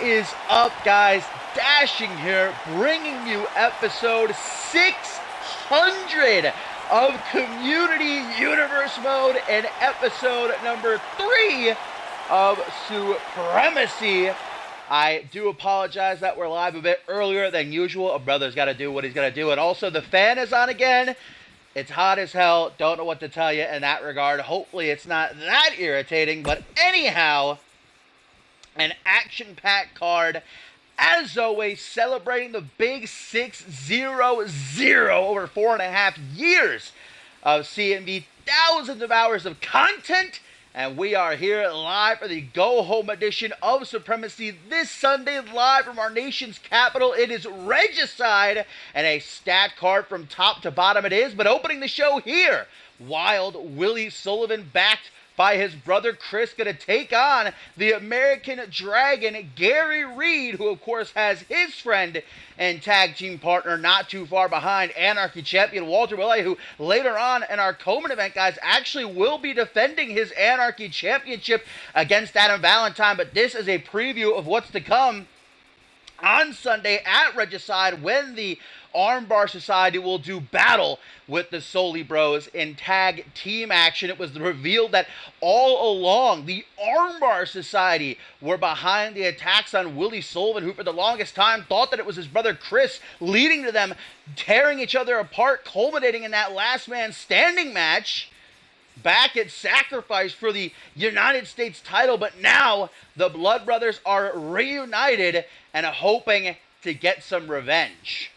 is up, guys? Dashing here, bringing you episode 600 of Community Universe Mode and episode number 3 of Supremacy. I do apologize that we're live a bit earlier than usual. A brother's got to do what he's got to do. And also, the fan is on again. It's hot as hell. Don't know what to tell you in that regard. Hopefully, it's not that irritating. But anyhow, an action-packed card. As always, celebrating the big 600 over 4.5 years of CMV. Thousands of hours of content. And we are here live for the go-home edition of Supremacy this Sunday, live from our nation's capital. It is Regicide, and a stat card from top to bottom it is. But opening the show here, Wild Willie Sullivan, backed by his brother Chris, going to take on the American Dragon, Gary Reed, who of course has his friend and tag team partner not too far behind, Anarchy champion Walter Willey, who later on in our Coleman event, guys, actually will be defending his Anarchy championship against Adam Valentine. But this is a preview of what's to come on Sunday at Regicide, when the Armbar Society will do battle with the Soli Bros in tag team action. It was revealed that all along the Armbar Society were behind the attacks on Willie Sullivan, who for the longest time thought that it was his brother Chris, leading to them tearing each other apart, culminating in that last man standing match back at Sacrifice for the United States title. But now the Blood Brothers are reunited and are hoping to get some revenge.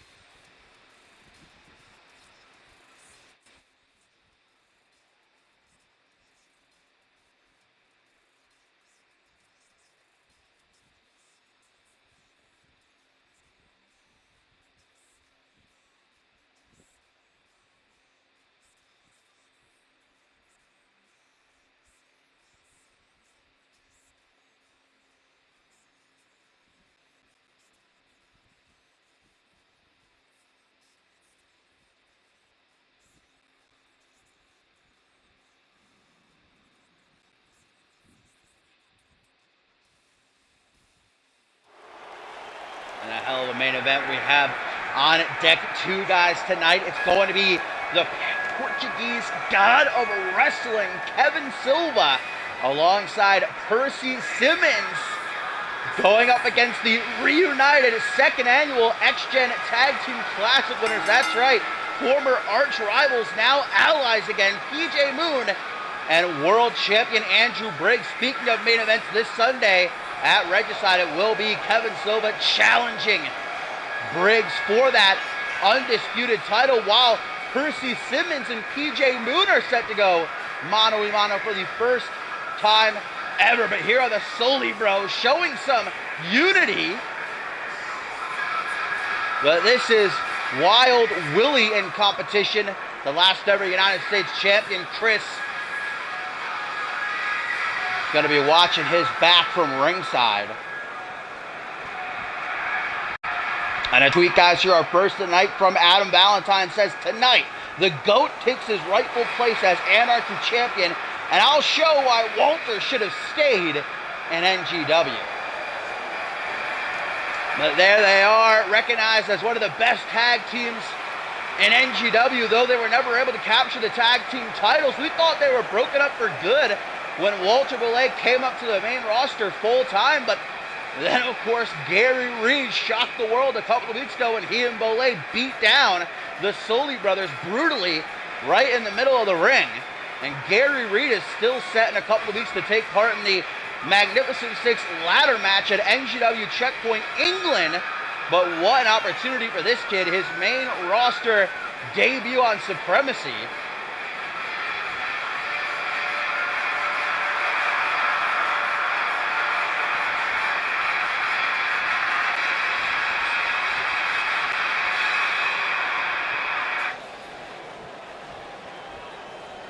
And a hell of a main event we have on deck 2, guys, tonight. It's going to be the Portuguese god of wrestling, Kevin Silva, alongside Percy Simmons, going up against the reunited second annual X-Gen Tag Team Classic winners. That's right, former arch rivals, now allies again, PJ Moon and world champion Andrew Briggs. Speaking of main events this Sunday at Regicide, it will be Kevin Silva challenging Briggs for that undisputed title, while Percy Simmons and PJ Moon are set to go mano-a-mano for the first time ever. But here are the Soli Bros showing some unity. But this is Wild Willie in competition, the last ever United States champion. Chris going to be watching his back from ringside. And a tweet, guys, here, our first tonight from Adam Valentine says, tonight, the GOAT takes his rightful place as Anarchy champion, and I'll show why Walter should have stayed in NGW. But there they are, recognized as one of the best tag teams in NGW, though they were never able to capture the tag team titles. We thought they were broken up for good when Walter Willey came up to the main roster full time. But then, of course, Gary Reed shocked the world a couple of weeks ago when he and Bolay beat down the Soli Brothers brutally right in the middle of the ring. And Gary Reed is still set in a couple of weeks to take part in the Magnificent Six ladder match at NGW Checkpoint England. But what an opportunity for this kid, his main roster debut on Supremacy.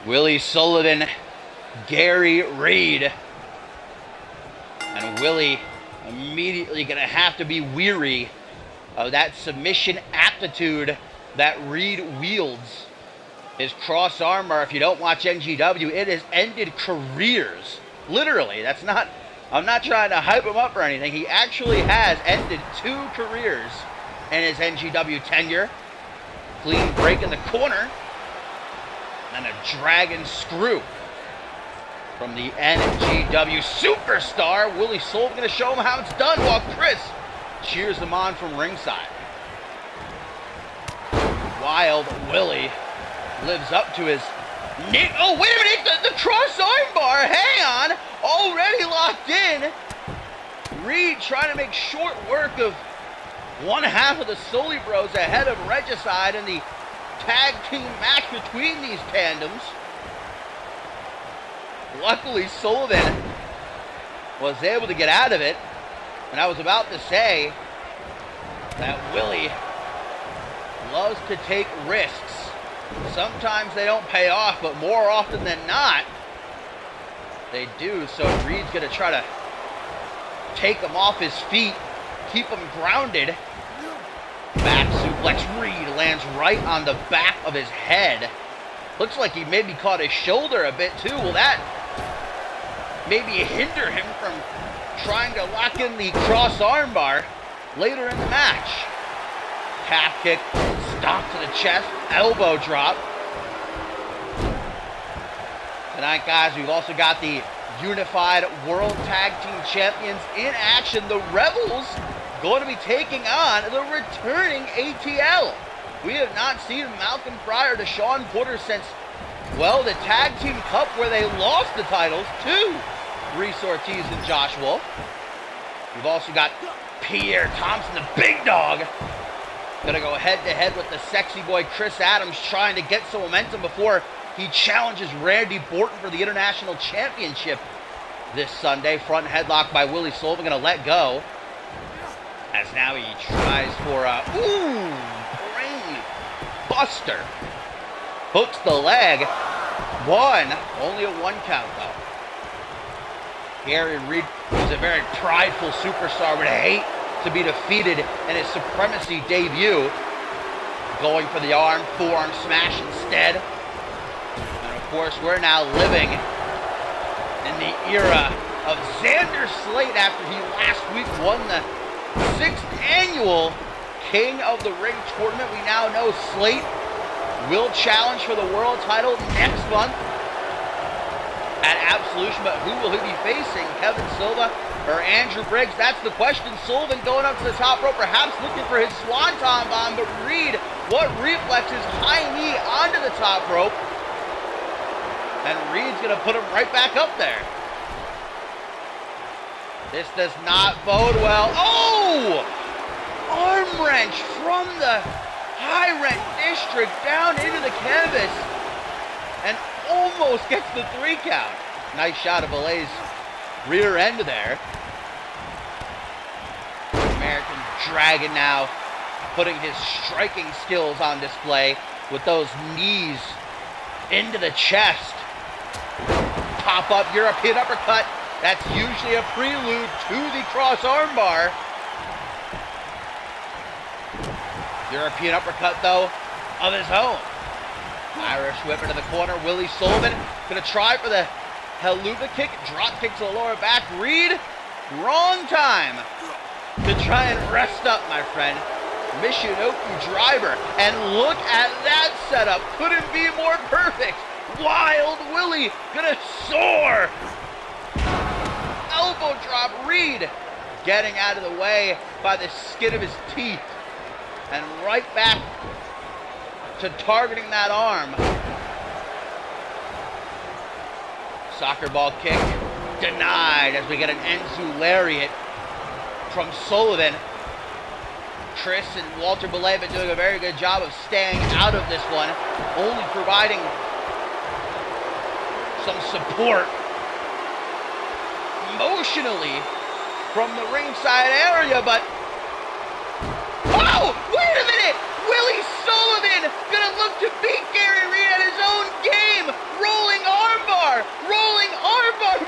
Willie Sullivan, Gary Reed. And Willie immediately going to have to be weary of that submission aptitude that Reed wields. His cross armbar, if you don't watch NGW, it has ended careers. Literally, that's not I'm not trying to hype him up or anything. He actually has ended 2 careers in his NGW tenure. Clean break in the corner. And a dragon screw from the NGW superstar. Willie Sullivan going to show him how it's done while Chris cheers him on from ringside. Wild Willie lives up to his nick. Oh, wait a minute, the cross arm bar. Hang on, already locked in. Reed trying to make short work of one half of the Sully Bros ahead of Regicide in the tag team match between these tandems. Luckily, Sullivan was able to get out of it. And I was about to say that Willie loves to take risks. Sometimes they don't pay off, but more often than not, they do. So Reed's going to try to take him off his feet, keep him grounded. Back suplex. Reed lands right on the back of his head. Looks like he maybe caught his shoulder a bit too. Will that maybe hinder him from trying to lock in the cross armbar later in the match? Calf kick, stomp to the chest, elbow drop. Tonight, guys, we've also got the Unified World Tag Team Champions in action. The Rebels going to be taking on the returning ATL. We have not seen Malcolm Pryor to Sean Porter since, well, the Tag Team Cup where they lost the titles to Reese Ortiz and Josh Wolf. We've also got Pierre Thompson, the big dog, gonna go head-to-head with the sexy boy Chris Adams, trying to get some momentum before he challenges Randy Borton for the International Championship this Sunday. Front headlock by Willie Sullivan, gonna let go. As now he tries for a, brain buster. Hooks the leg. Only a 1 count though. Gary Reed is a very prideful superstar, would hate to be defeated in his Supremacy debut. Going for the forearm smash instead. And of course, we're now living in the era of Xander Slate after he last week won the 6th annual King of the Ring tournament. We now know Slate will challenge for the world title next month at Absolution, but who will he be facing? Kevin Silva or Andrew Briggs? That's the question. Sullivan going up to the top rope, perhaps looking for his swanton bomb, but Reed, what reflexes, high knee onto the top rope, and Reed's going to put him right back up there. This does not bode well. Oh! Arm wrench from the high rent district down into the canvas and almost gets the 3 count. Nice shot of Valet's rear end there. American Dragon now putting his striking skills on display with those knees into the chest. Pop up European uppercut. That's usually a prelude to the cross armbar. European uppercut, though, of his own. Irish whip into the corner. Willie Sullivan going to try for the Helluva kick. Drop kick to the lower back. Reed, wrong time to try and rest up, my friend. Michinoku driver. And look at that setup. Couldn't be more perfect. Wild Willie going to soar. Elbow drop. Reed getting out of the way by the skin of his teeth. And right back to targeting that arm. Soccer ball kick denied as we get an Enzu lariat from Sullivan. Chris and Walter Belay have been doing a very good job of staying out of this one, only providing some support emotionally from the ringside area, but oh, wait a minute! Willie Sullivan gonna look to beat Gary Reed at his own game. Rolling armbar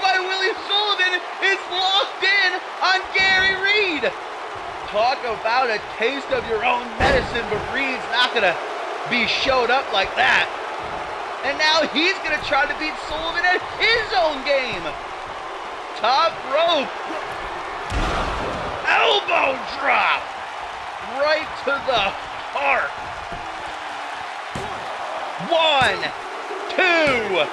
by Willie Sullivan is locked in on Gary Reed. Talk about a taste of your own medicine, but Reed's not gonna be showed up like that. And now he's gonna try to beat Sullivan at his own game. top rope. Elbow drop right to the heart. 1, 2,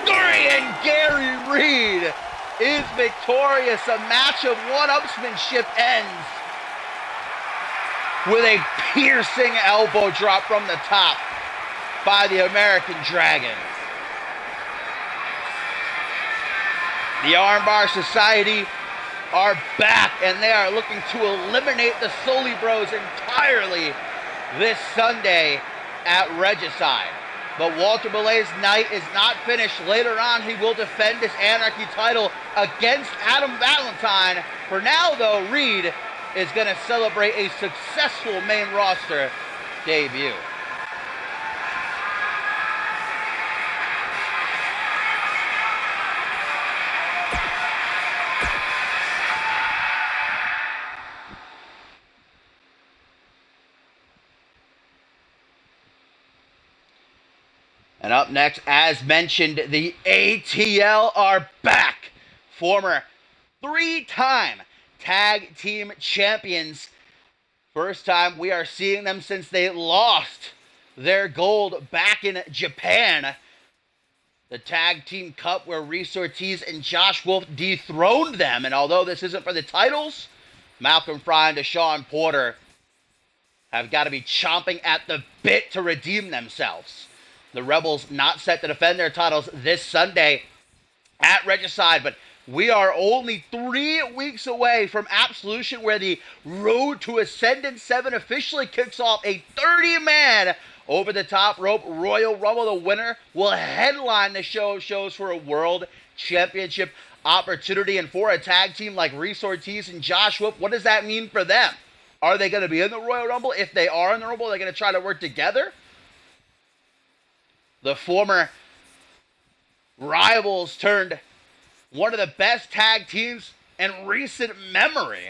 3, and Gary Reed is victorious. A match of one-upsmanship ends with a piercing elbow drop from the top by the American Dragon. The Armbar Society are back, and they are looking to eliminate the Sully Bros entirely this Sunday at Regicide. But Walter Belay's night is not finished. Later on, he will defend his Anarchy title against Adam Valentine. For now, though, Reed is going to celebrate a successful main roster debut. And up next, as mentioned, the ATL are back. Former 3-time tag team champions. First time we are seeing them since they lost their gold back in Japan. The Tag Team Cup where Reese Ortiz and Josh Wolf dethroned them. And although this isn't for the titles, Malcolm Fry and Deshaun Porter have got to be chomping at the bit to redeem themselves. The Rebels not set to defend their titles this Sunday at Regicide, but we are only 3 weeks away from Absolution, where the Road to Ascendant 7 officially kicks off. A 30-man over-the-top rope Royal Rumble. The winner will headline the show of shows for a World Championship opportunity. And for a tag team like Reese Ortiz and Josh Wolf, what does that mean for them? Are they going to be in the Royal Rumble? If they are in the Rumble, they're going to try to work together? The former rivals turned one of the best tag teams in recent memory,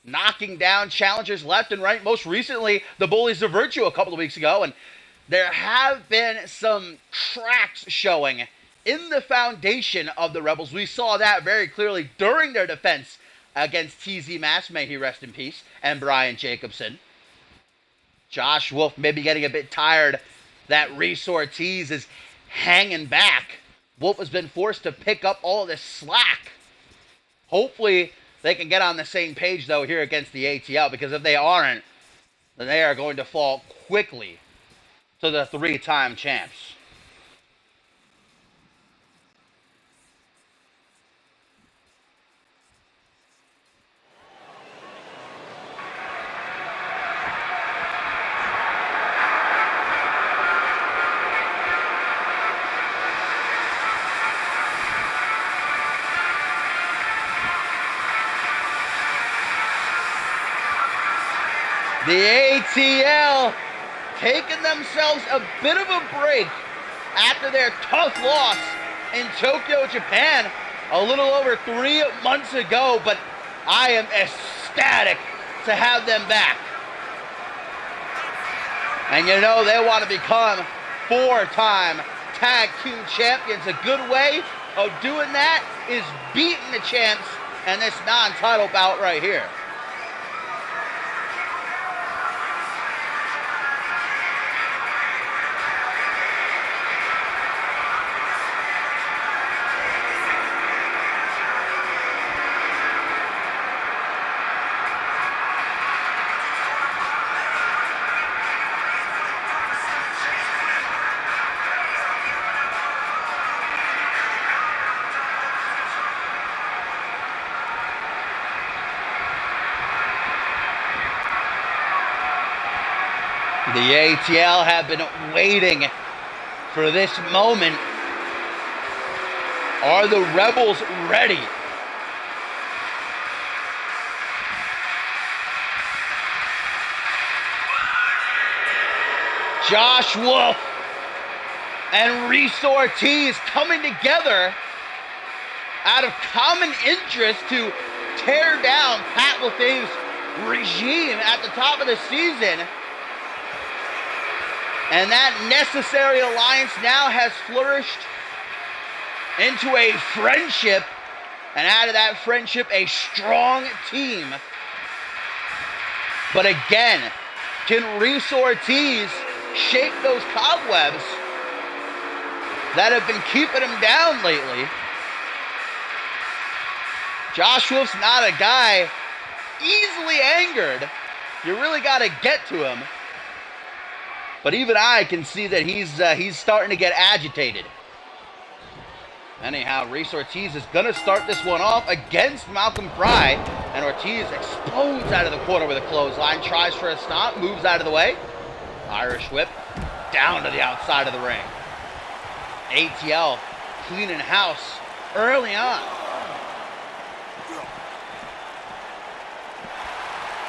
knocking down challengers left and right. Most recently, the Bullies of Virtue a couple of weeks ago. And there have been some cracks showing in the foundation of the Rebels. We saw that very clearly during their defense against TZ Mass, may he rest in peace, and Brian Jacobson. Josh Wolf may be getting a bit tired that Reese Ortiz is hanging back. Wolf has been forced to pick up all of this slack. Hopefully they can get on the same page, though, here against the ATL, because if they aren't, then they are going to fall quickly to the 3-time champs. The ATL taking themselves a bit of a break after their tough loss in Tokyo, Japan, a little over 3 months ago, but I am ecstatic to have them back. And you know they want to become 4-time tag team champions. A good way of doing that is beating the champs in this non-title bout right here. The ATL have been waiting for this moment. Are the Rebels ready? Josh Wolf and Reese Ortiz coming together out of common interest to tear down Pat LaFave's regime at the top of the season. And that necessary alliance now has flourished into a friendship And out of that friendship, a strong team. But again, can Reese Ortiz shake those cobwebs that have been keeping him down lately? Josh Wolf's not a guy easily angered. You really got to get to him. But even I can see that he's starting to get agitated. Anyhow, Reese Ortiz is going to start this one off against Malcolm Fry. And Ortiz explodes out of the corner with a clothesline. Tries for a stomp, moves out of the way. Irish whip down to the outside of the ring. ATL cleaning house early on.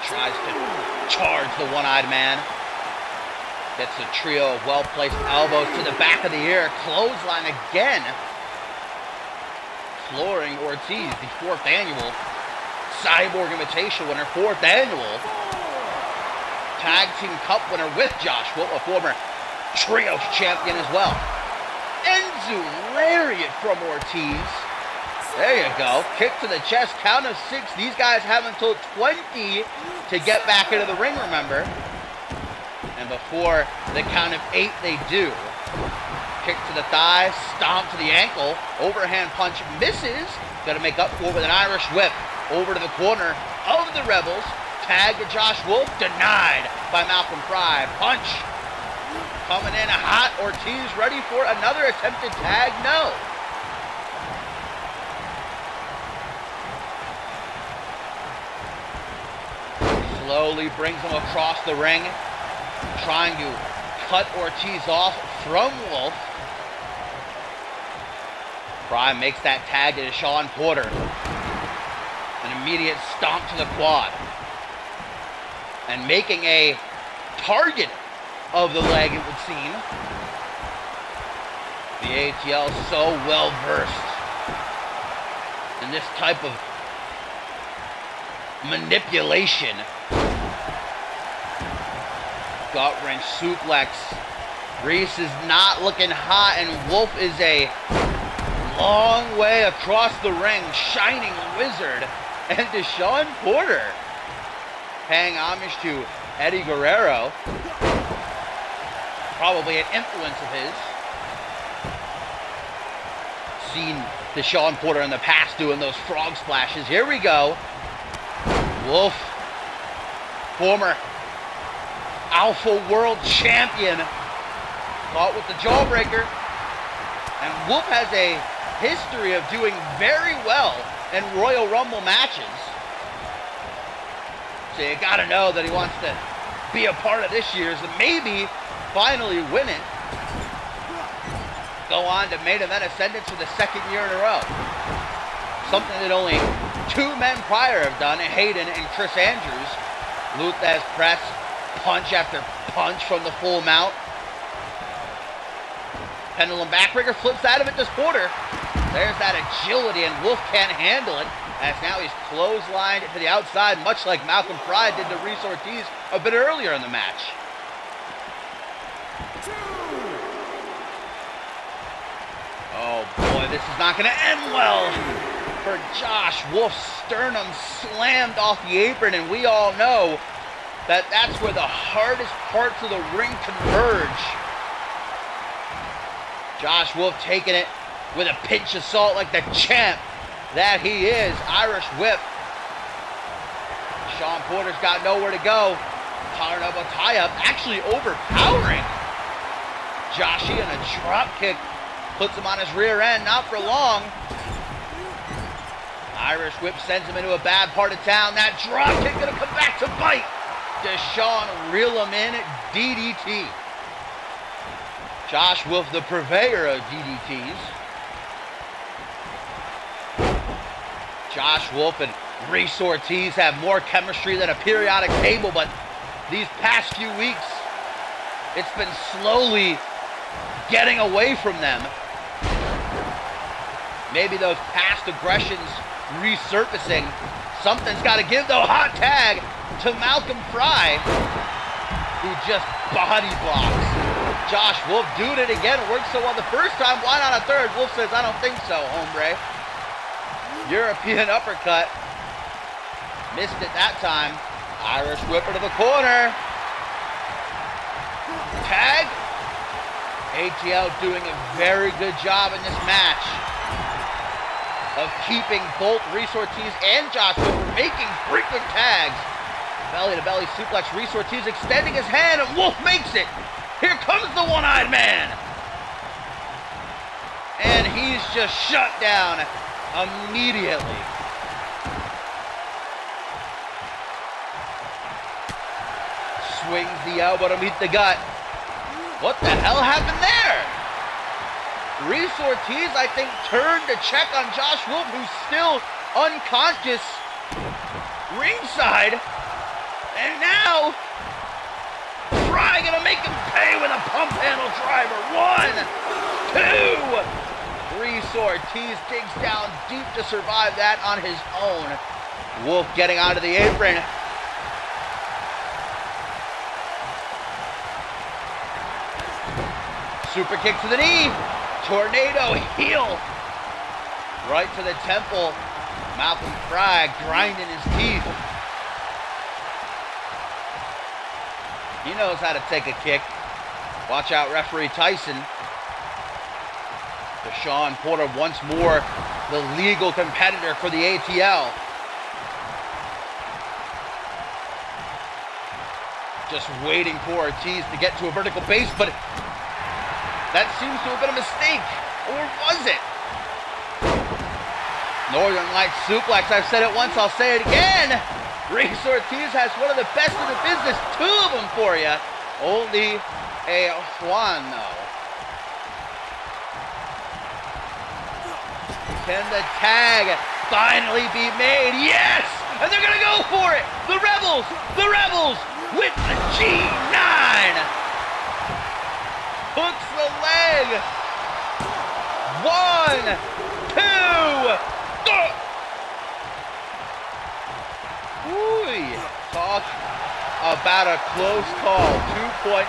Tries to charge the one-eyed man. Gets a trio of well-placed elbows to the back of the ear. Clothesline again. Flooring Ortiz, the 4th annual Cyborg Invitational winner, 4th annual Tag Team Cup winner with Josh Wolf, a former Trios champion as well. Enzu lariat from Ortiz. There you go. Kick to the chest, count of 6. These guys have until 20 to get back into the ring, remember. And before the count of 8, they do. Kick to the thigh, stomp to the ankle, overhand punch misses. Gonna make up for it with an Irish whip. Over to the corner of the Rebels. Tag to Josh Wolf, denied by Malcolm Fry. Punch. Coming in hot, Ortiz ready for another attempted tag, no. Slowly brings him across the ring, trying to cut Ortiz off from Wolf. Fry makes that tag to Deshaun Porter. An immediate stomp to the quad. And making a target of the leg, it would seem. The ATL so well versed in this type of manipulation. Gut wrench suplex. Reese is not looking hot, and Wolf is a long way across the ring. Shining Wizard. And Deshaun Porter paying homage to Eddie Guerrero. Probably an influence of his. Seen Deshaun Porter in the past doing those frog splashes. Here we go. Wolf, former Alpha World Champion, caught with the jawbreaker. And Wolf has a history of doing very well in Royal Rumble matches. So you gotta know that he wants to be a part of this year's and maybe finally win it. Go on to main event ascendance for the 2nd year in a row. Something that only 2 men prior have done, Hayden and Chris Andrews. Luthez press, punch after punch from the full mount. Pendulum backbreaker, flips out of it, does Porter. There's that agility, and Wolf can't handle it, as now he's clotheslined to the outside, much like Malcolm Fry did to Reese Ortiz a bit earlier in the match. Oh boy, this is not going to end well for Josh. Wolf's sternum slammed off the apron, and we all know that that's where the hardest parts of the ring converge. Josh Wolf taking it with a pinch of salt like the champ that he is. Irish whip. Deshaun Porter's got nowhere to go. Collar elbow tie-up, actually overpowering Joshy, and a drop kick puts him on his rear end, not for long. Irish whip sends him into a bad part of town. That drop kick gonna come back to bite. Deshaun reel him in, DDT. Josh Wolf, the purveyor of DDTs. Josh Wolf and Reese Ortiz have more chemistry than a periodic table, but these past few weeks, it's been slowly getting away from them. Maybe those past aggressions resurfacing. Something's got to give, though. Hot tag to Malcolm Fry, who just body blocks. Josh Wolf doing it again. It worked so well the first time. Why not a third? Wolf says, I don't think so, hombre. European uppercut. Missed it that time. Irish whipper to the corner. Tag. ATL doing a very good job in this match of keeping both Reese Ortiz and Josh Wolf from making frequent tags. Belly to belly suplex. Reese Ortiz extending his hand and Wolf makes it. Here comes the one-eyed man. And he's just shut down immediately. Swings the elbow to meet the gut. What the hell happened there? Reese Ortiz, I think, turned to check on Josh Wolf, who's still unconscious ringside. And now, Fry gonna make him pay with a pump handle driver. 1, 2. Reese Ortiz digs down deep to survive that on his own. Wolf getting onto the apron. Super kick to the knee. Tornado heel. Right to the temple. Malcolm Fry grinding his teeth. He knows how to take a kick. Watch out, referee Tyson. Deshaun Porter once more the legal competitor for the ATL. Just waiting for Ortiz to get to a vertical base, but that seems to have been a mistake. Or was it? Northern Lights suplex. I've said it once, I'll say it again. Reese Ortiz has one of the best in the business. 2 of them for you. Only a Juan, though. Can the tag finally be made? Yes! And they're gonna go for it! The Rebels with the G9! Hooks the leg! 1, 2, go! Ooh, talk about a close call. 2.999.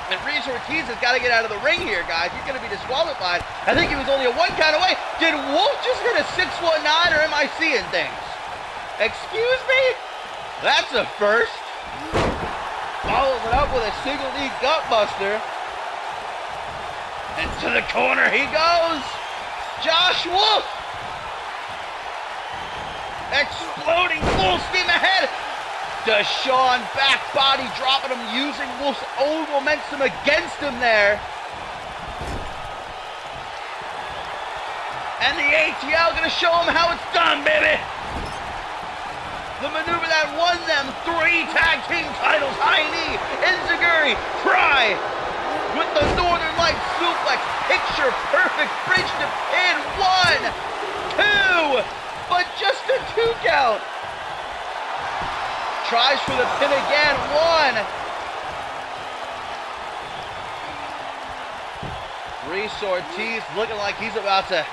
And Reese Ortiz has got to get out of the ring here, guys. He's going to be disqualified. I think he was only a 1 count away. Did Wolf just hit a 619, or am I seeing things? Excuse me? That's a first. Follows it up with a single knee gutbuster. And to the corner he goes. Josh Wolf. Exploding full steam ahead. Deshaun back body dropping him, using Wolf's own momentum against him there. And the ATL gonna show him how it's done, baby. The maneuver that won them 3 tag team titles. High knee, Enziguri, Fry with the Northern Lights suplex. Picture perfect bridge to pin. 1, 2, but just a 2 count. Tries for the pin again. 1. Reese Ortiz looking like he's about to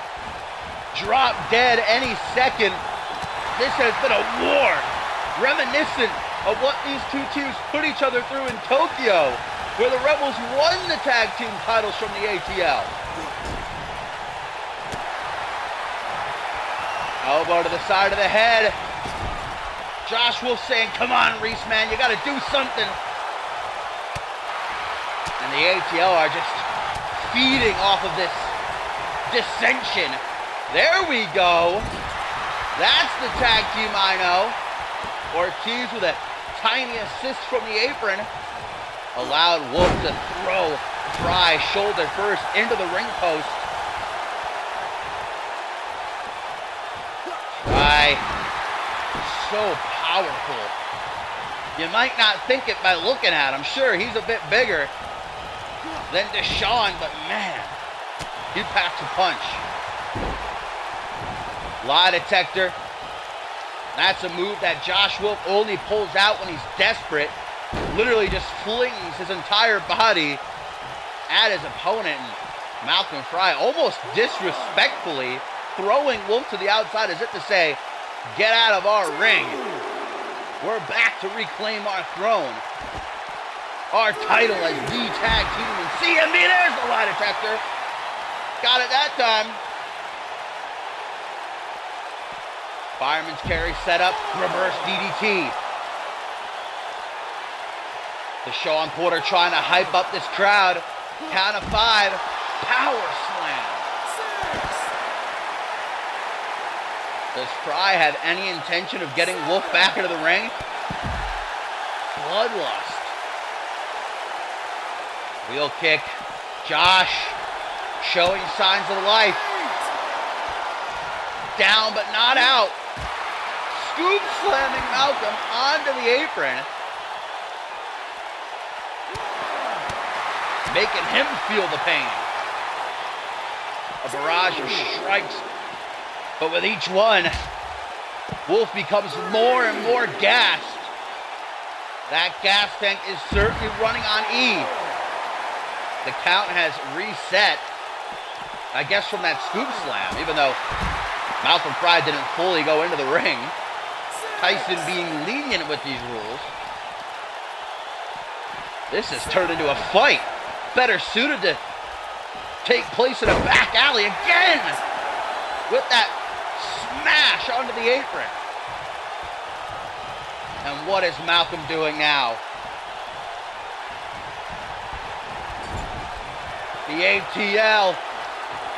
drop dead any second. This has been a war, reminiscent of what these 2 teams put each other through in Tokyo, where the Rebels won the tag team titles from the ATL. Elbow to the side of the head. Josh Wolf saying, come on, Reese, man, you got to do something. And the ATL are just feeding off of this dissension. There we go. That's the tag team I know. Ortiz with a tiny assist from the apron. Allowed Wolf to throw Fry shoulder first into the ring post. Fry, so powerful. You might not think it by looking at him. Sure, he's a bit bigger than Deshaun, but man, he packs a punch. Lie detector. That's a move that Josh Wolf only pulls out when he's desperate. Literally just flings his entire body at his opponent. And Malcolm Fry almost disrespectfully throwing Wolf to the outside as if to say, get out of our ring. We're back to reclaim our throne. Our title as the tag team in CMV. There's the lie detector. Got it that time. Fireman's carry set up, reverse DDT. Deshaun Porter trying to hype up this crowd. Count of 5, power slam. Does Fry have any intention of getting Wolf back into the ring? Bloodlust. Wheel kick. Josh showing signs of life. Down but not out. Scoop slamming Malcolm onto the apron. Making him feel the pain. A barrage of strikes. But with each one, Wolf becomes more and more gassed. That gas tank is certainly running on E. The count has reset, I guess, from that scoop slam, even though Malcolm Fry didn't fully go into the ring. Tyson being lenient with these rules. This has turned into a fight. Better suited to take place in a back alley again with that smash onto the apron. And what is Malcolm doing now? The ATL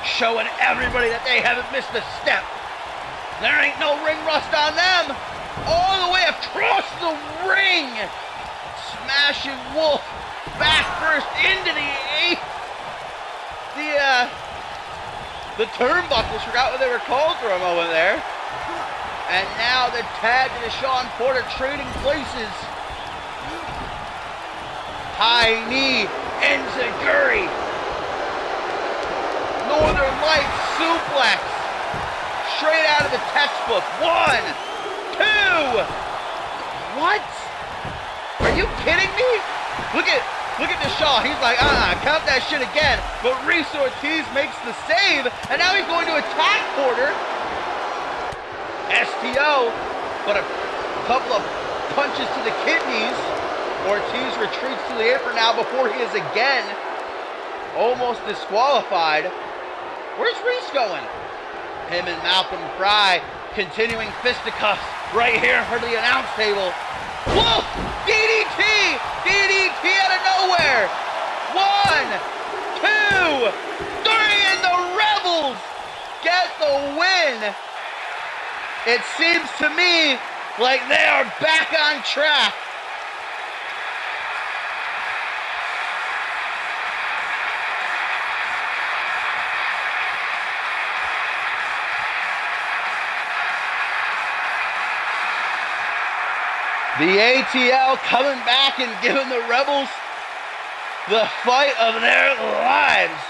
showing everybody that they haven't missed a step. There ain't no ring rust on them. All the way across the ring. Smashing Wolf back first into the turnbuckles. Forgot what they were called for a moment there. And now the tag to Deshaun Porter trading places. High knee, enziguri. Northern Lights suplex. Straight out of the textbook. 1, 2. What? Are you kidding me? Look at Deshaun. He's like, count that shit again. But Reese Ortiz makes the save, and now he's going to attack Porter. STO, but a couple of punches to the kidneys. Ortiz retreats to the apron now before he is again almost disqualified. Where's Reese going? Him and Malcolm Fry continuing fisticuffs right here in front of the announce table. Wolf! DDT! DDT out of nowhere! 1, 2, 3, and the Rebels get the win! It seems to me like they are back on track. The ATL coming back and giving the Rebels the fight of their lives.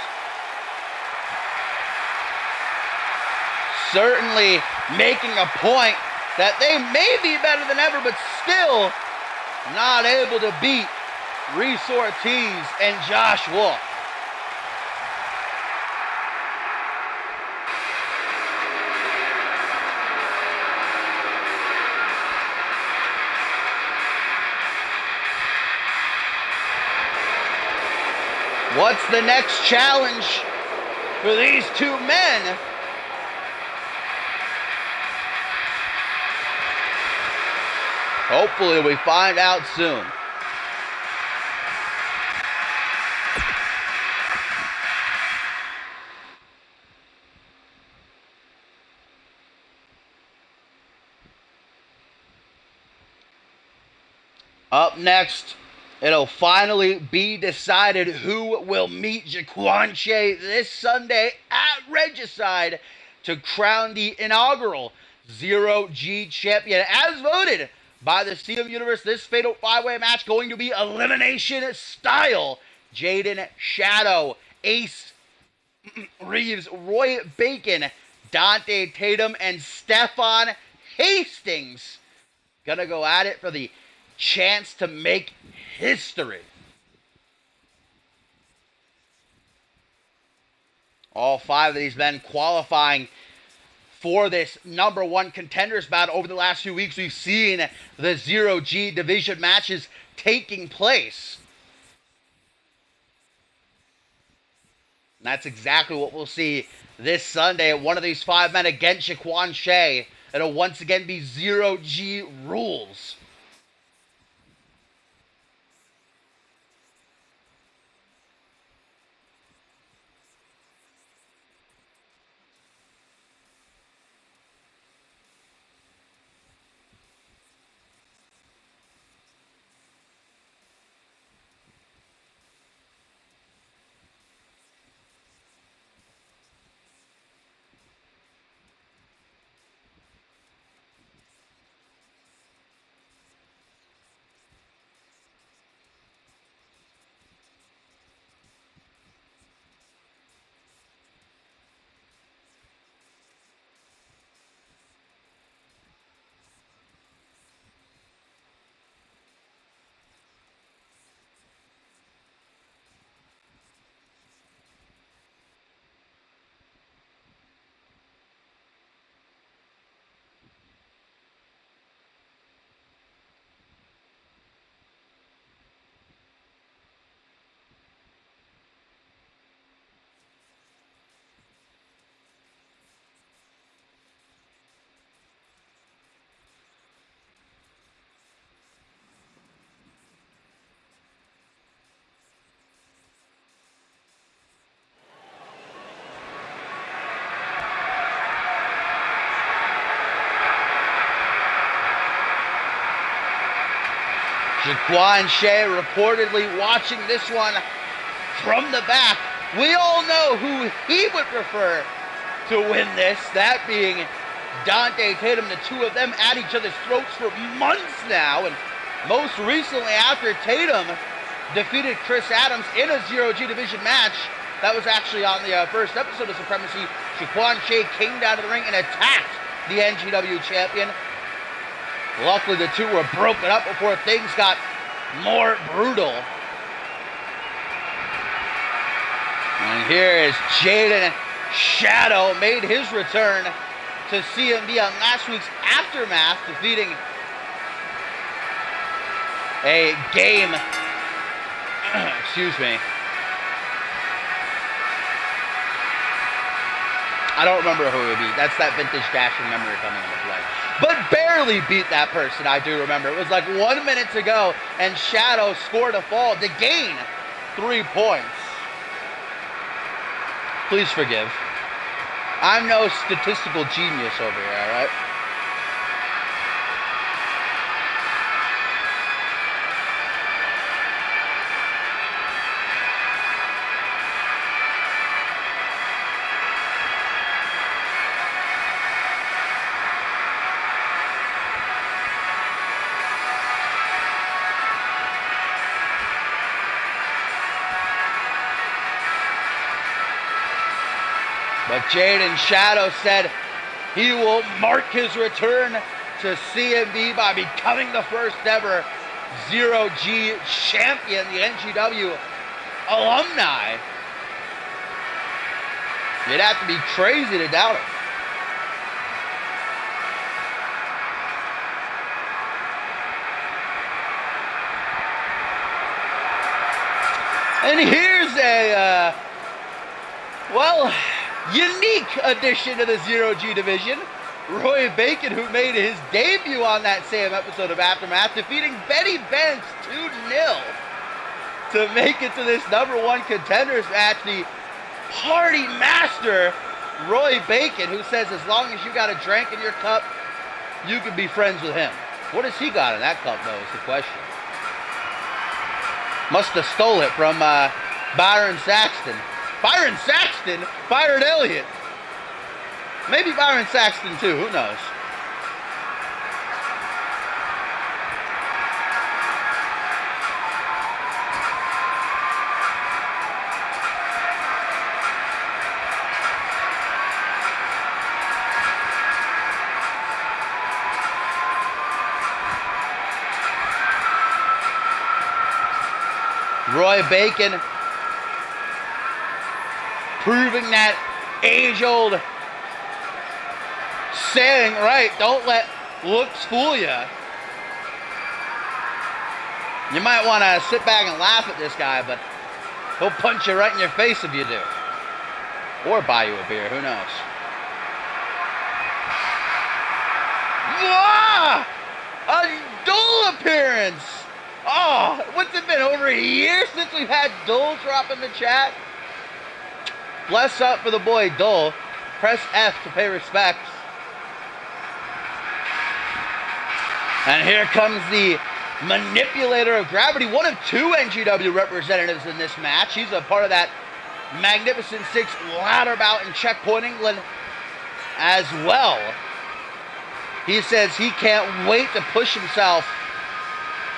Certainly making a point that they may be better than ever, but still not able to beat Reese Ortiz and Josh Wolf. What's the next challenge for these two men? Hopefully we find out soon. Up next, it'll finally be decided who will meet Jaquan Shea this Sunday at Regicide to crown the inaugural Zero G champion. As voted by the CM Universe, this fatal 5-way match going to be elimination style. Jaden Shadow, Ace Reeves, Roy Bacon, Dante Tatum, and Stefan Hastings gonna go at it for the chance to make history. All 5 of these men qualifying for this #1 contenders bout. Over the last few weeks, we've seen the Zero G division matches taking place. And that's exactly what we'll see this Sunday. One of these 5 men against Jaquan Shea. It'll once again be Zero G rules. Jaquan Shea reportedly watching this one from the back. We all know who he would prefer to win this, that being Dante Tatum. The two of them at each other's throats for months now, and most recently after Tatum defeated Chris Adams in a Zero G division match. That was actually on the first episode of Supremacy. Jaquan Shea came down to the ring and attacked the NGW champion. Luckily, the two were broken up before things got more brutal. And here is Jaden Shadow made his return to CMV on last week's Aftermath, defeating a game, excuse me. I don't remember who he beat. That's that vintage dashing memory coming into play. But barely beat that person, I do remember. It was like 1 minute to go, and Shadow scored a fall to gain 3 points. Please forgive. I'm no statistical genius over here, all right? But Jaden Shadow said he will mark his return to CMV by becoming the first ever Zero G champion, the NGW alumni. You'd have to be crazy to doubt it. And here's a, unique addition to the Zero G division. Roy Bacon, who made his debut on that same episode of Aftermath, defeating Benny Banks 2-0 to make it to this #1 contenders match. The party master, Roy Bacon, who says as long as you got a drink in your cup, you can be friends with him. What has he got in that cup, though, is the question. Must have stole it from Byron Saxton. Byron Saxton? Byron Elliott. Maybe Byron Saxton too, who knows? Roy Bacon proving that age-old saying right, don't let looks fool you. You might want to sit back and laugh at this guy, but he'll punch you right in your face if you do. Or buy you a beer, who knows. Ah! A dual appearance! Oh, what's it been, over a year since we've had Dull drop in the chat? Bless up for the boy Dull. Press F to pay respects. And here comes the manipulator of gravity, one of two NGW representatives in this match. He's a part of that Magnificent Six ladder bout in Checkpoint England as well. He says he can't wait to push himself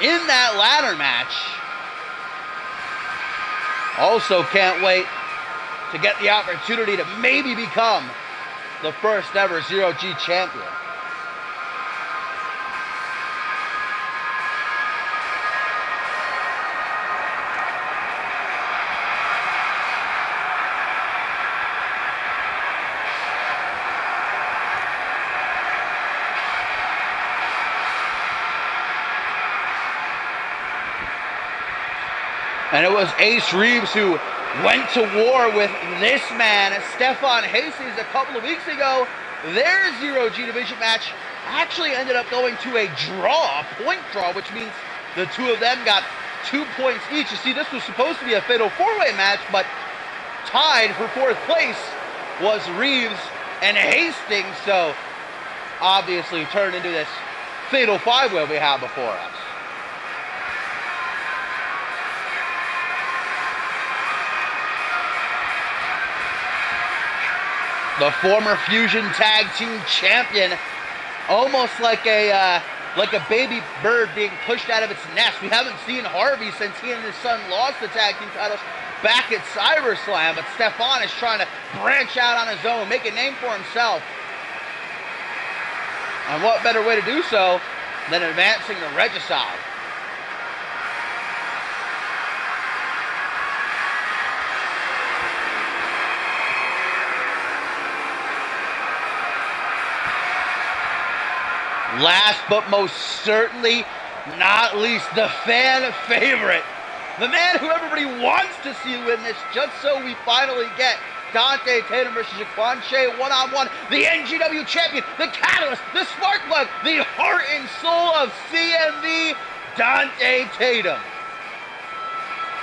in that ladder match. Also can't wait to get the opportunity to maybe become the first ever Zero-G champion. And it was Ace Reeves who went to war with this man, Stefan Hastings, a couple of weeks ago. Their Zero-G division match actually ended up going to a draw, a point draw, which means the two of them got 2 points each. You see, this was supposed to be a fatal four-way match, but tied for fourth place was Reeves and Hastings, so obviously turned into this fatal five-way we have before us. The former Fusion Tag Team Champion, almost like a baby bird being pushed out of its nest. We haven't seen Harvey since he and his son lost the tag team titles back at CyberSlam, but Stefan is trying to branch out on his own, make a name for himself. And what better way to do so than advancing the Regicide? Last but most certainly not least, the fan favorite. The man who everybody wants to see win this, just so we finally get Dante Tatum versus Jaquan Shea one-on-one. The NGW champion, the catalyst, the spark plug, the heart and soul of CMV, Dante Tatum.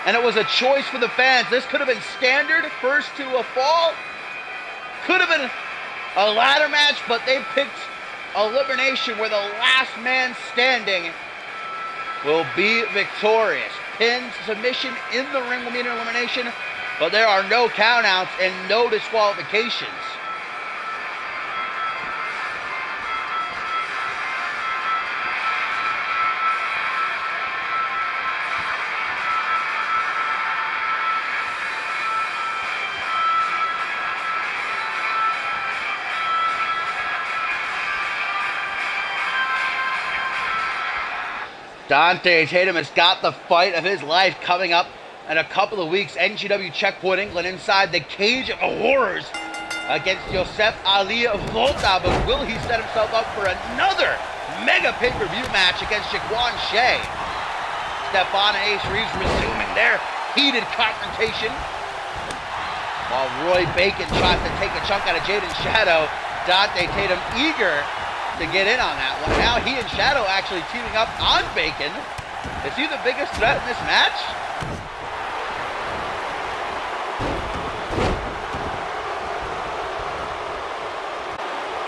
And it was a choice for the fans. This could have been standard, first to a fall. Could have been a ladder match, but they picked elimination where the last man standing will be victorious. Pin, submission in the ring will mean an elimination, but there are no countouts and no disqualifications. Dante Tatum has got the fight of his life coming up in a couple of weeks. NGW Checkpoint England inside the Cage of Horrors against Joseph Ali Volta. But will he set himself up for another mega pay-per-view match against Jaquan Shea? Stefan and Ace Reeves resuming their heated confrontation, while Roy Bacon tries to take a chunk out of Jaden Shadow. Dante Tatum eager to get in on that one. Now he and Shadow actually teaming up on Bacon. Is he the biggest threat in this match?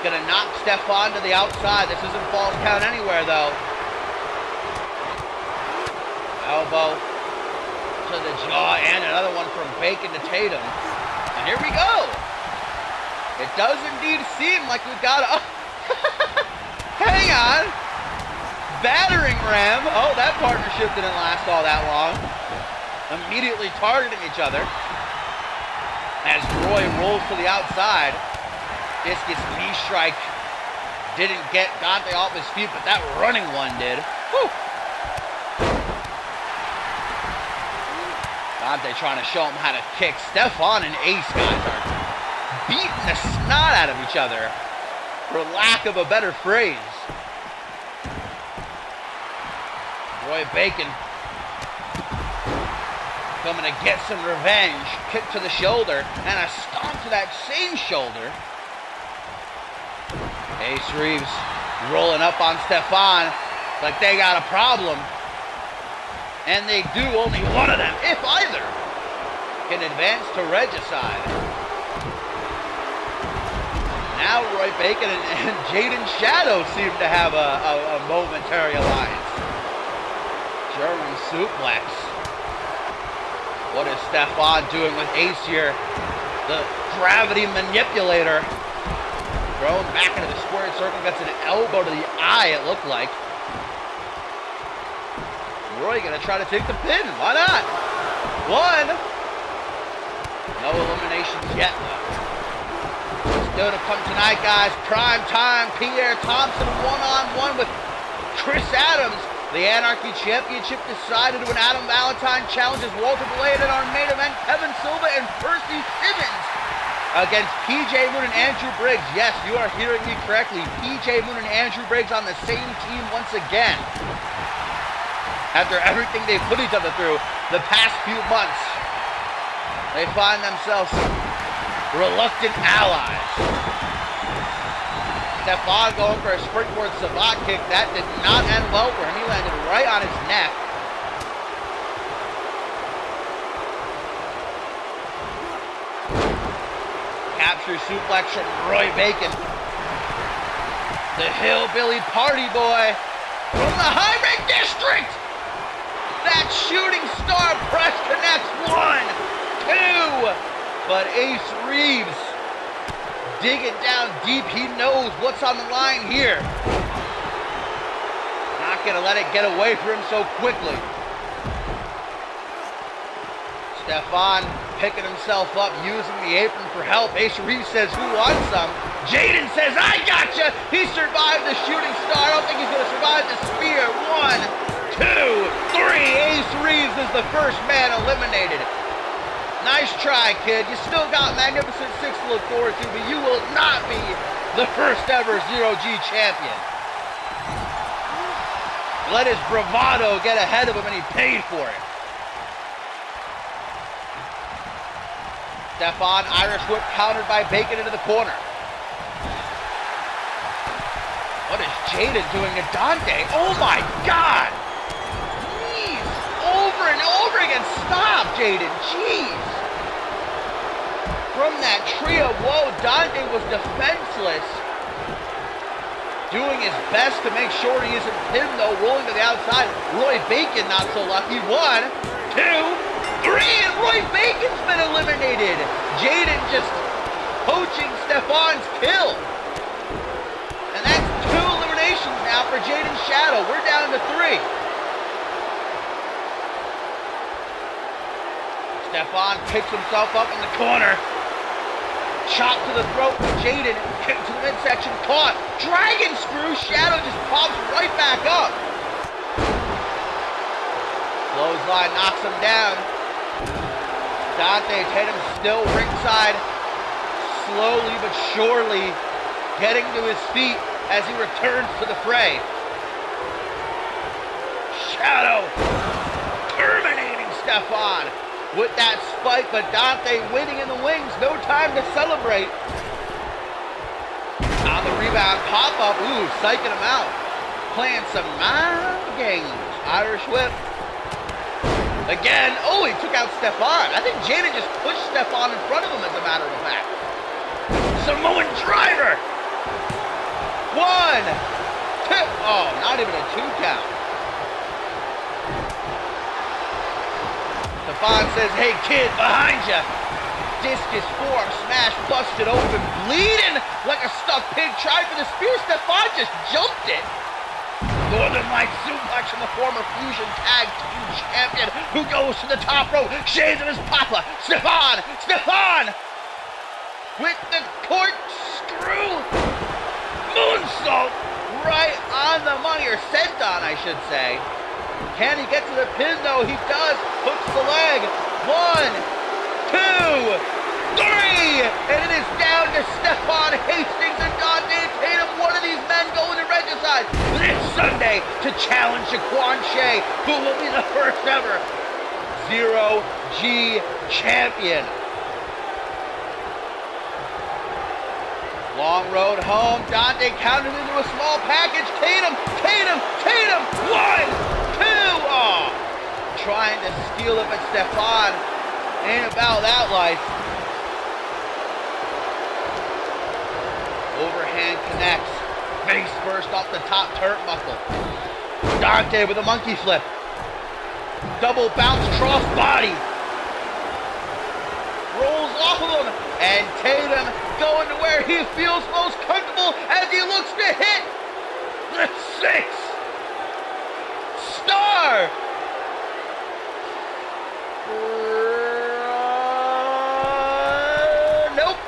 Gonna knock Stefan to the outside. This isn't false count anywhere though. Elbow to the jaw and another one from Bacon to Tatum. And here we go. It does indeed seem like we've got a... Hang on. Battering ram. Oh, that partnership didn't last all that long. Immediately targeting each other. As Roy rolls to the outside. Discus knee strike didn't get Dante off his feet, but that running one did. Whew. Dante trying to show him how to kick. Stefan and Ace guys are beating the snot out of each other, for lack of a better phrase. Roy Bacon coming to get some revenge. Kick to the shoulder and a stomp to that same shoulder. Ace Reeves rolling up on Stefan like they got a problem. And they do. Only one of them, if either, can advance to regicide. Now Roy Bacon and Jaden Shadow seem to have a momentary alliance. German suplex. What is Stefan doing with Ace here? The gravity manipulator. Thrown back into the squared circle, gets an elbow to the eye, it looked like. Roy gonna try to take the pin, why not? One. No eliminations yet, though. Still to come tonight, guys. Prime time, Pierre Thompson one-on-one with Chris Adams. The Anarchy Championship decided when Adam Valentine challenges Walter Blade in our main event, Kevin Silva and Percy Simmons against PJ Moon and Andrew Briggs. Yes, you are hearing me correctly. PJ Moon and Andrew Briggs on the same team once again. After everything they've put each other through the past few months, they find themselves reluctant allies. Stefan going for a springboard savate kick. That did not end well for him. He landed right on his neck. Capture suplex from Roy Bacon. The Hillbilly Party Boy from the High Rank District. That shooting star press connects. 1, 2. But Ace Reeves digging down deep. He knows what's on the line here. Not gonna let it get away from him so quickly. Stefan picking himself up, using the apron for help. Ace Reeves says, who wants some? Jaden says, I gotcha! He survived the shooting star. I don't think he's gonna survive the spear. 1, 2, 3. Ace Reeves is the first man eliminated. Nice try, kid. You still got Magnificent 6 to look forward to, but you will not be the first ever Zero-G champion. Let his bravado get ahead of him, and he paid for it. Stefan, Irish whip countered by Bacon into the corner. What is Jaden doing to Dante? Oh my God! Jeez! Over and over again. Stop, Jaden. Jeez! From that tree of woe, Dante was defenseless. Doing his best to make sure he isn't pinned, though, rolling to the outside. Roy Bacon not so lucky. 1, 2, 3, and Roy Bacon's been eliminated. Jaden just poaching Stefan's kill. And that's 2 eliminations now for Jaden Shadow. We're down to 3. Stefan picks himself up in the corner. Chop to the throat for Jaden. Kick to the midsection. Caught. Dragon screw. Shadow just pops right back up. Clothesline knocks him down. Dante Tatum still ringside. Slowly but surely getting to his feet as he returns to the fray. Shadow terminating Stefan with that spike, but Dante winning in the wings. No time to celebrate. On the rebound, pop-up. Ooh, psyching him out. Playing some mind games. Irish whip. Again. Oh, he took out Stefan. I think Jaden just pushed Stefan in front of him, as a matter of fact. Samoan driver. 1, 2. Oh, not even a 2 count. Stefan says, hey kid, behind ya. Discus form, smash, busted open, bleeding like a stuck pig. Tried for the spear, Stefan just jumped it. Northern Light suplex from the former Fusion Tag Team Champion who goes to the top rope. Shades of his papa. Stefan! With the corkscrew moonsault right on the money, or senton, I should say. Can he get to the pin, though? He does. Hooks the leg. 1, 2, 3. And it is down to Stefan Hastings and Dante Tatum. One of these men going to regicide this Sunday to challenge Jaquan Shea, who will be the first ever Zero-G champion. Long road home. Dante counted into a small package. Tatum. 1, 2. Oh, trying to steal it, but Stefan ain't about that life. Overhand connects. Face first off the top turnbuckle. Dante with a monkey flip. Double bounce cross body. Rolls off of him. And Tatum going to where he feels most comfortable as he looks to hit the 6 star. Nope.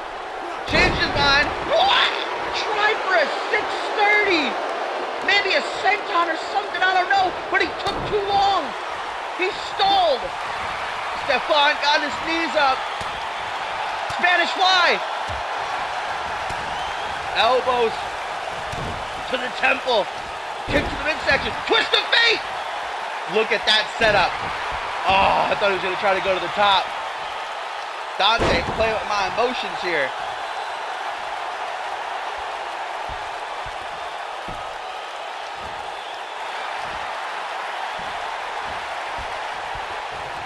Changed his mind. What? Tried for a 630. Maybe a senton or something, I don't know. But he took too long. He stalled. Stefan got his knees up. Spanish fly. Elbows to the temple. Kick to the midsection. Twist of fate. Look at that setup. Oh, I thought he was going to try to go to the top. Dante playing with my emotions here.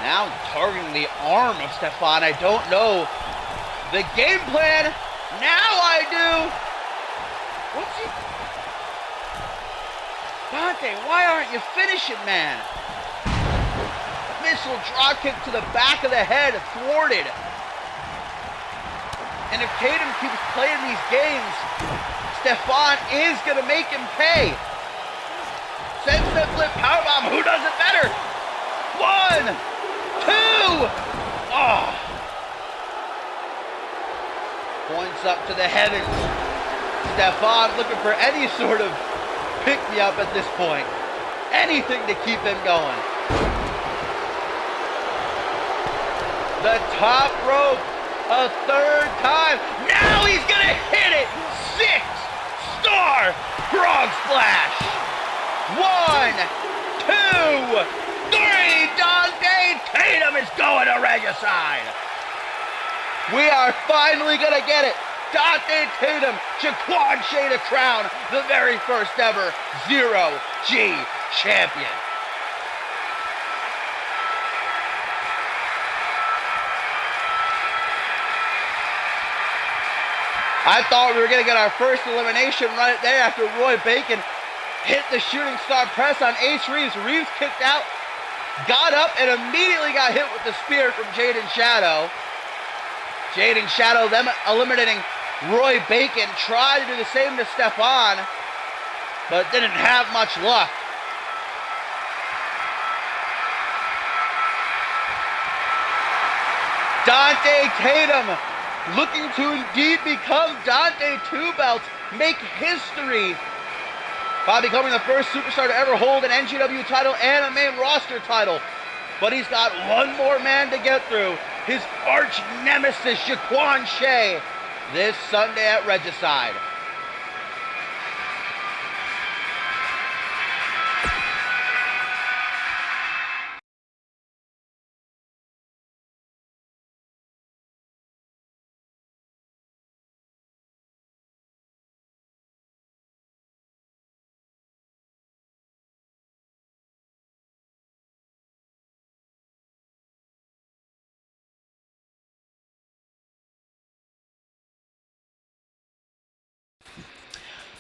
Now targeting the arm of Stefan. I don't know the game plan. Now I do. What's he? Dante, why aren't you finishing, man? Missile drop kick to the back of the head, thwarted. And if Tatum keeps playing these games, Stefan is going to make him pay. Sends the flip powerbomb. Who does it better? 1, 2. Oh. Points up to the heavens. Stefan looking for any sort of pick-me-up at this point. Anything to keep him going. The top rope a third time. Now he's going to hit it. 6-star frog splash. 1, 2, 3. Dante Tatum is going to regicide. We are finally going to get it. Dante Tatum, Jaquan Shea to crown the very first ever Zero-G champion. I thought we were going to get our first elimination right there after Roy Bacon hit the shooting star press on Ace Reeves. Reeves kicked out, got up, and immediately got hit with the spear from Jaden Shadow. Jaden Shadow, them eliminating Roy Bacon, tried to do the same to Stefan, but didn't have much luck. Dante Tatum looking to indeed become Dante Two Belts, make history by becoming the first superstar to ever hold an NGW title and a main roster title. But he's got one more man to get through. His arch nemesis, Jaquan Shea, this Sunday at Regicide.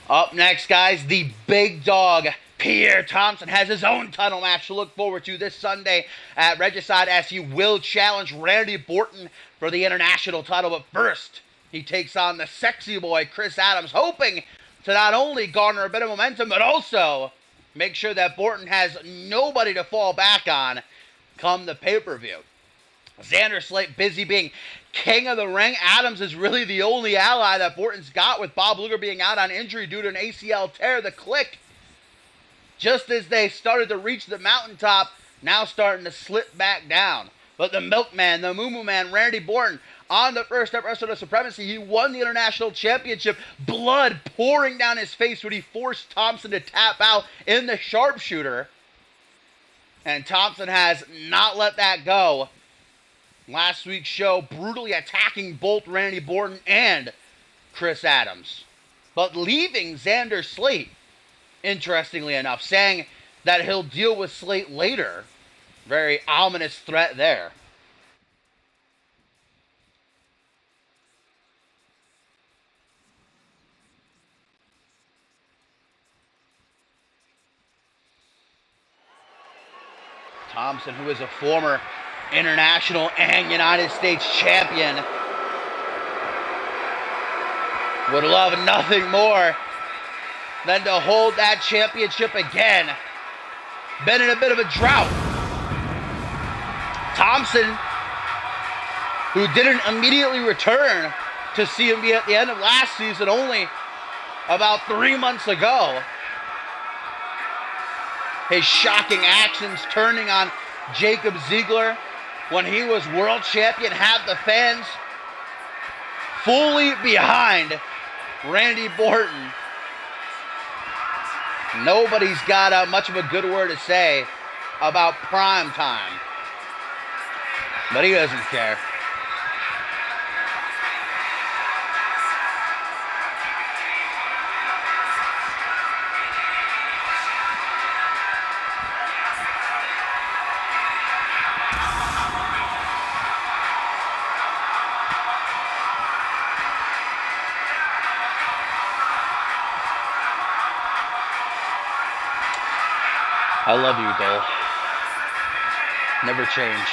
Up next, guys, the big dog, Pierre Thompson, has his own title match to look forward to this Sunday at Regicide as he will challenge Randy Borton for the international title. But first, he takes on the sexy boy, Chris Adams, hoping to not only garner a bit of momentum, but also make sure that Borton has nobody to fall back on come the pay-per-view. Xander Slate busy being king of the ring. Adams is really the only ally that Borton's got, with Bob Luger being out on injury due to an ACL tear. The Click, just as they started to reach the mountaintop, now starting to slip back down. But the Milkman, the Moo Moo Man, Randy Borton, on the first episode of Supremacy, he won the International Championship, blood pouring down his face when he forced Thompson to tap out in the sharpshooter. And Thompson has not let that go. Last week's show, brutally attacking both Randy Borton and Chris Adams, but leaving Xander Slate, interestingly enough, saying that he'll deal with Slate later. Very ominous threat there. Thompson, who is a former international and United States champion, would love nothing more than to hold that championship again. Been in a bit of a drought. Thompson, who didn't immediately return to CMV at the end of last season, only about 3 months ago. His shocking actions turning on Jacob Ziegler when he was world champion had the fans fully behind Randy Borton. Nobody's got much of a good word to say about Prime Time, but he doesn't care. I love you, Dole. Never change.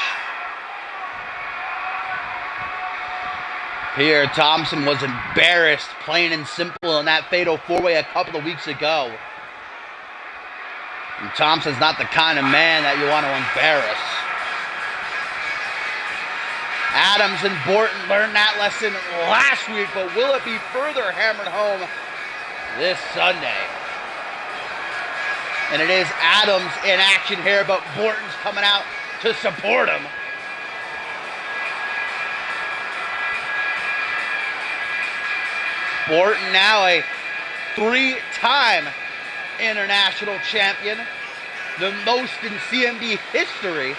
Pierre Thompson was embarrassed, plain and simple, in that fatal four-way a couple of weeks ago. And Thompson's not the kind of man that you want to embarrass. Adams and Borton learned that lesson last week, but will it be further hammered home this Sunday? And it is Adams in action here, but Borton's coming out to support him. Borton now a 3-time international champion, the most in CMV history.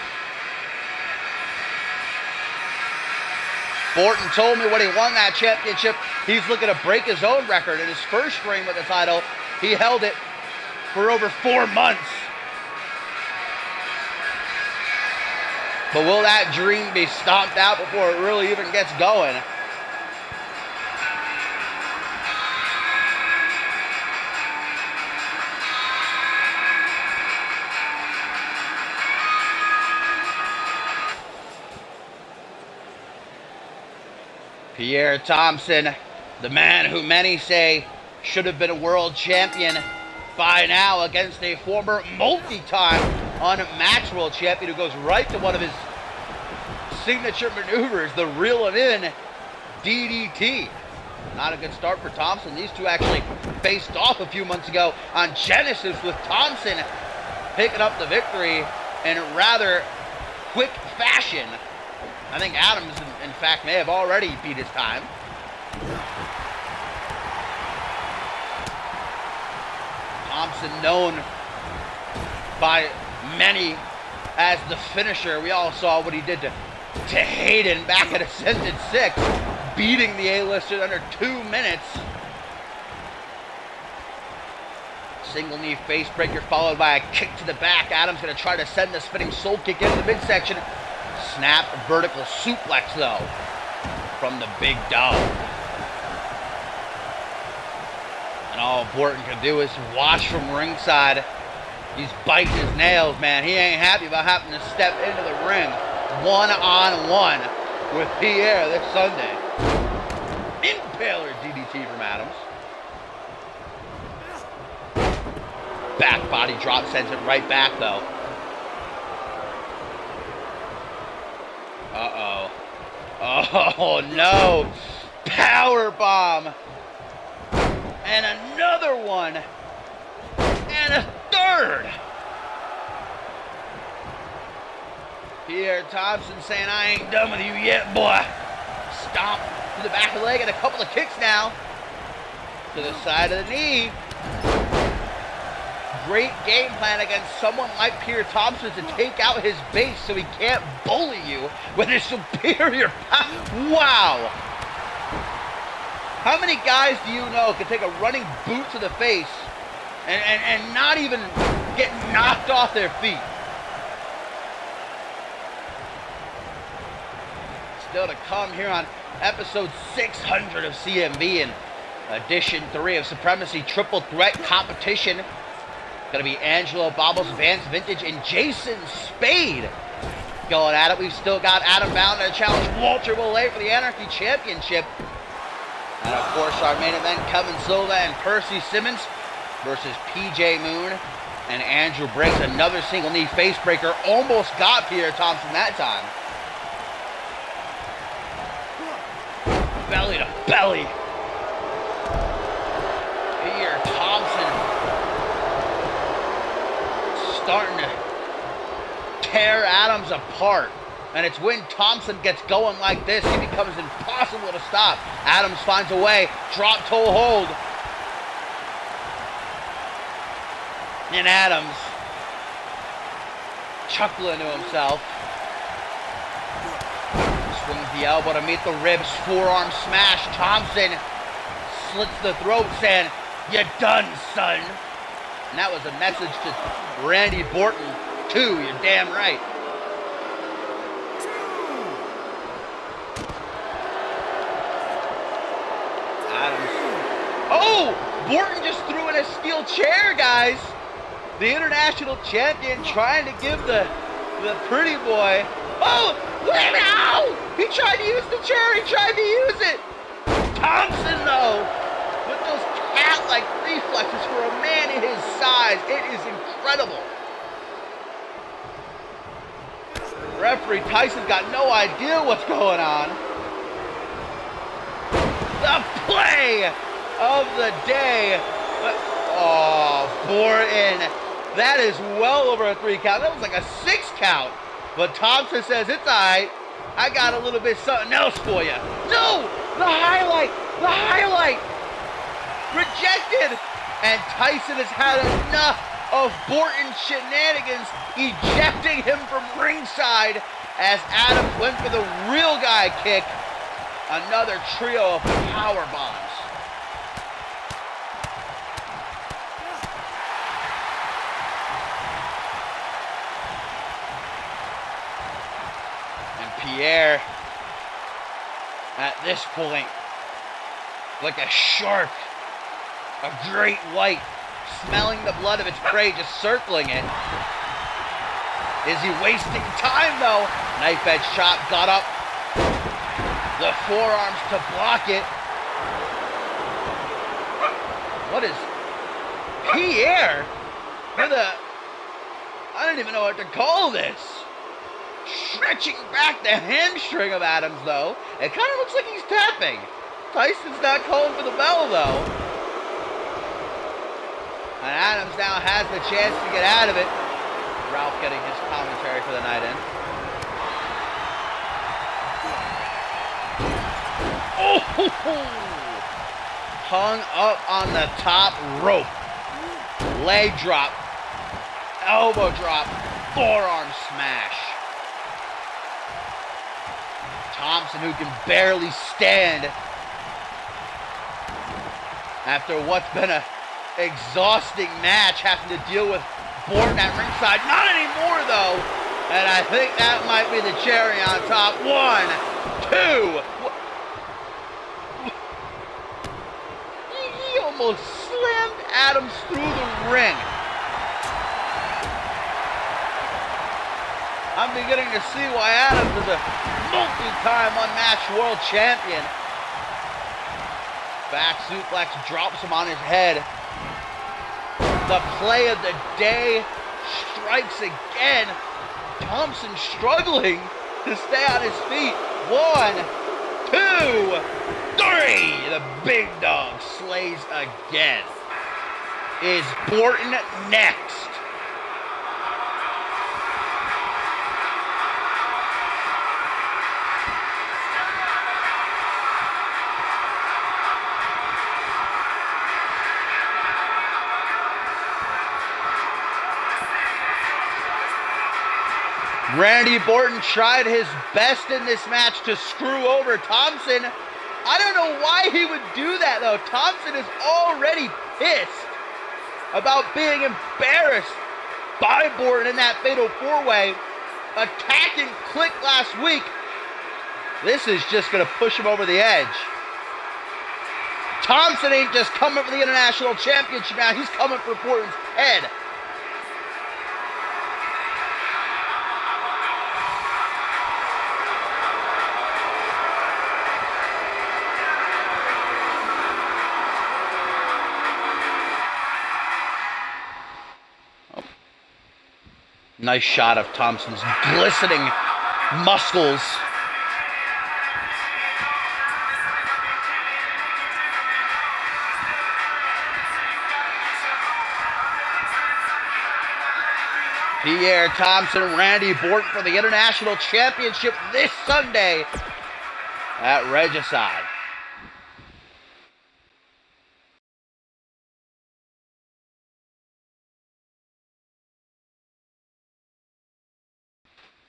Borton told me when he won that championship, he's looking to break his own record. In his first reign with the title, he held it for over 4 months. But will that dream be stomped out before it really even gets going? Pierre Thompson, the man who many say should have been a world champion by now, against a former multi-time unmatched world champion who goes right to one of his signature maneuvers, the reel him in DDT. Not a good start for Thompson. These two actually faced off a few months ago on Genesis, with Thompson picking up the victory in rather quick fashion. I think Adams, in fact, may have already beat his time. Thompson, known by many as the finisher. We all saw what he did to Hayden back at Ascended 6, beating the A-lister in under 2 minutes. Single knee face breaker followed by a kick to the back. Adams going to try to send the spinning soul kick into the midsection. Snap vertical suplex, though, from the big dog. And all Borton can do is watch from ringside. He's biting his nails, man. He ain't happy about having to step into the ring one-on-one with Pierre this Sunday. Impaler DDT from Adams. Back body drop sends it right back, though. Uh-oh. Oh, no. Power bomb. And another one. And a third. Pierre Thompson saying, I ain't done with you yet, boy. Stomp to the back of the leg and a couple of kicks now. To the side of the knee. Great game plan against someone like Pierre Thompson to take out his base so he can't bully you with his superior power. Wow. How many guys do you know can take a running boot to the face and not even get knocked off their feet? Still to come here on episode 600 of CMV and edition 3 of Supremacy Triple Threat Competition. Gonna be Angelo Bobbles, Vance Vintage, and Jason Spade going at it. We've still got Adam Bowden to challenge Walter Willay for the Anarchy Championship. And of course our main event, Kevin Silva and Percy Simmons versus PJ Moon and Andrew Briggs. Another single knee face breaker. Almost got Peter Thompson that time. Belly to belly. Peter Thompson starting to tear Adams apart. And it's when Thompson gets going like this, he becomes impossible to stop. Adams finds a way, drop toe hold. And Adams chuckling to himself. Swings the elbow to meet the ribs, forearm smash. Thompson slits the throat saying, "You done, son." And that was a message to Randy Borton, too, you're damn right. Oh! Borton just threw in a steel chair, guys. The international champion trying to give the pretty boy. Oh! No! He tried to use the chair. He tried to use it. Thompson, though, with those cat-like reflexes for a man in his size, it is incredible. Referee Tyson got no idea what's going on. The play of the day. Oh, Borton. That is well over a 3 count. That was like a 6 count. But Thompson says, it's all right. I got a little bit something else for you. No! The highlight! The highlight! Rejected! And Tyson has had enough of Borton's shenanigans, ejecting him from ringside as Adams went for the real guy kick. Another trio of power bombs. And Pierre, at this point, like a shark, a great white, smelling the blood of its prey, just circling it. Is he wasting time, though? Knife edge chop, got up. The forearms to block it. What is Pierre? I don't even know what to call this. Stretching back the hamstring of Adams, though. It kind of looks like he's tapping. Tyson's not calling for the bell, though. And Adams now has the chance to get out of it. Ralph getting his commentary for the night in. Oh! Hung up on the top rope. Leg drop. Elbow drop. Forearm smash. Thompson, who can barely stand after what's been an exhausting match, having to deal with Borton at ringside. Not anymore, though. And I think that might be the cherry on top. 1, 2. He almost slammed Adams through the ring. I'm beginning to see why Adams is a multi-time unmatched world champion. Back suplex drops him on his head. The play of the day strikes again. Thompson struggling to stay on his feet. 1, 2, 3. The big dog slays again. Is Borton next? Randy Borton tried his best in this match to screw over Thompson, I don't know why he would do that, though. Thompson is already pissed about being embarrassed by Borton in that fatal four-way, attacking Click last week. This is just going to push him over the edge. Thompson ain't just coming for the International Championship now. He's coming for Borton's head. Nice shot of Thompson's glistening muscles. Pierre Thompson, Randy Borton for the International Championship this Sunday at Regicide.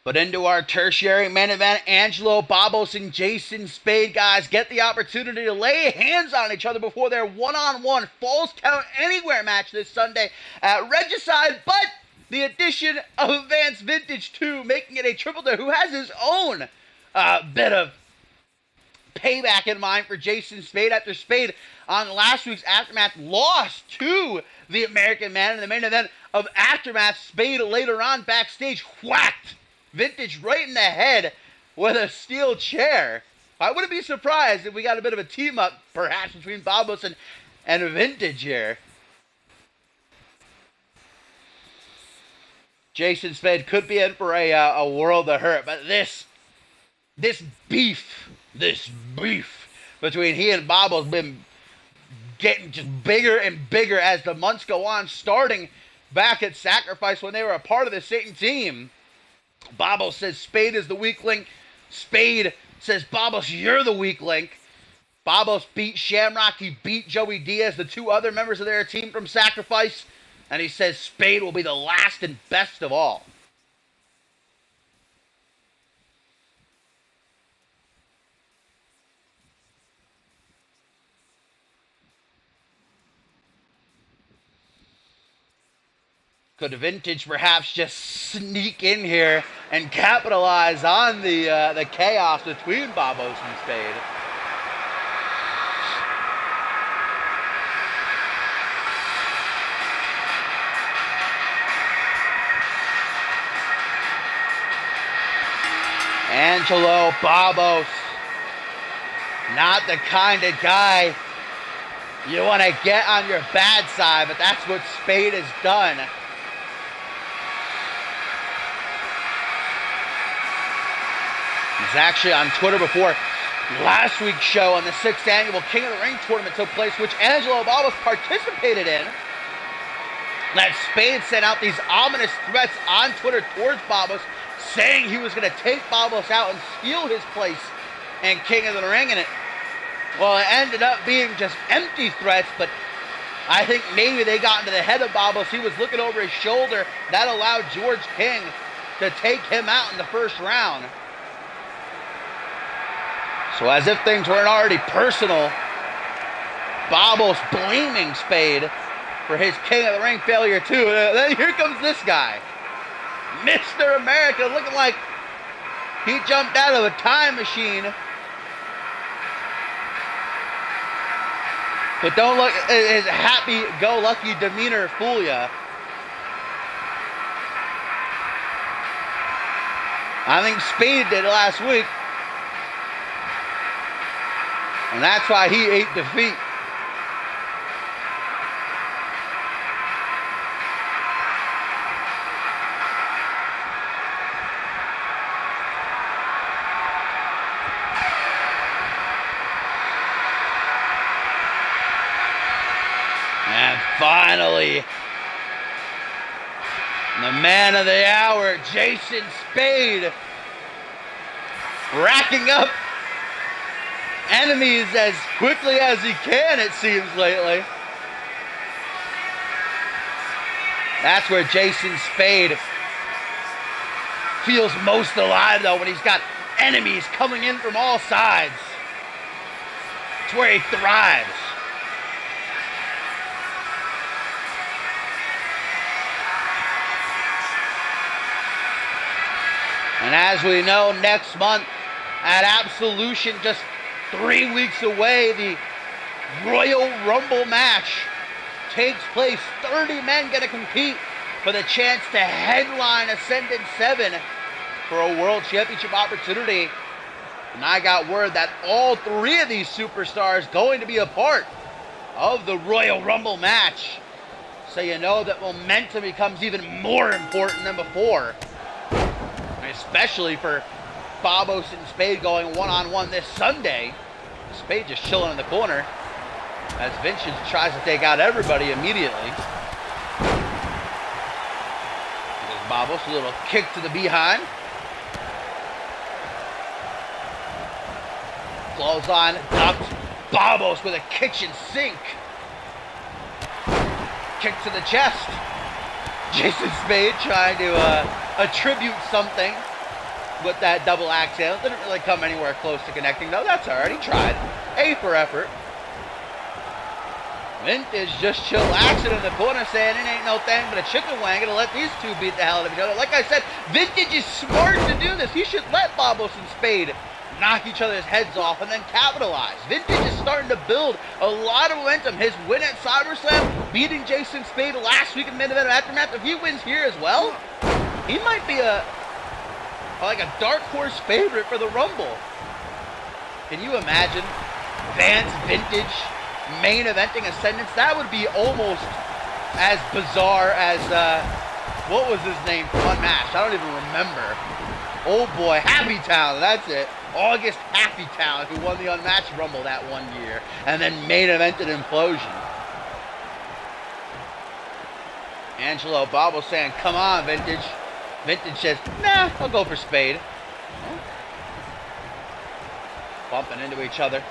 But into our tertiary main event, Angelo Babos and Jason Spade, guys, get the opportunity to lay hands on each other before their one-on-one Falls Count Anywhere match this Sunday at Regicide. But the addition of Advanced Vintage 2, making it a triple threat, who has his own bit of payback in mind for Jason Spade after Spade on last week's Aftermath lost to the American Man in the main event of Aftermath. Spade later on backstage whacked Vintage right in the head with a steel chair. I wouldn't be surprised if we got a bit of a team up perhaps between Babos and Vintage here. Jason Spade could be in for a world of hurt, but this beef between he and Babos been getting just bigger and bigger as the months go on, starting back at Sacrifice when they were a part of the same team. Babos says Spade is the weak link. Spade says, Babos, you're the weak link. Babos beat Shamrock. He beat Joey Diaz, the two other members of their team from Sacrifice. And he says Spade will be the last and best of all. Could Vintage perhaps just sneak in here and capitalize on the chaos between Babos and Spade? Angelo Babos, not the kind of guy you want to get on your bad side, but that's what Spade has done. He's actually on Twitter before last week's show on the 6th annual King of the Ring tournament took place, which Angelo Babos participated in. That Spade sent out these ominous threats on Twitter towards Babos, saying he was going to take Babos out and steal his place in King of the Ring. And it ended up being just empty threats, but I think maybe they got into the head of Babos. He was looking over his shoulder. That allowed George King to take him out in the first round. So as if things weren't already personal, Babos blaming Spade for his King of the Ring failure too. Then here comes this guy, Mr. America, looking like he jumped out of a time machine. But don't look his happy-go-lucky demeanor fool ya. I think Spade did last week. And that's why he ate defeat. And finally, the man of the hour, Jason Spade, racking up enemies as quickly as he can, it seems, lately. That's where Jason Spade feels most alive, though, when he's got enemies coming in from all sides. It's where he thrives. And as we know, next month at Absolution, just 3 weeks away, the Royal Rumble match takes place. 30 men going to compete for the chance to headline Ascendant 7 for a World Championship opportunity. And I got word that all 3 of these superstars going to be a part of the Royal Rumble match. So you know that momentum becomes even more important than before. Especially for Babos and Spade going one-on-one this Sunday. Spade just chilling in the corner as Vince tries to take out everybody immediately. There's Babos, a little kick to the behind. Clothesline, ducked. Babos with a kitchen sink. Kick to the chest. Jason Spade trying to attribute something with that double axe handle. Didn't really come anywhere close to connecting, though. That's all right. He tried. A for effort. Vintage just chillaxing in the corner saying it ain't no thing but a chicken wing. Gonna let these two beat the hell out of each other. Like I said, Vintage is smart to do this. He should let Babos and Spade knock each other's heads off and then capitalize. Vintage is starting to build a lot of momentum. His win at SummerSlam, beating Jason Spade last week in Main Event Aftermath. If he wins here as well, he might be like a dark horse favorite for the Rumble. Can you imagine Vance Vintage main eventing Ascendance? That would be almost as bizarre as what was his name from Unmatched? I don't even remember. Oh boy, Happy Town, that's it. August Happy Town, who won the Unmatched Rumble that one year, and then main evented Implosion. Angelo Babos saying, come on, Vintage. Vintage says, nah, I'll go for Spade. Bumping into each other.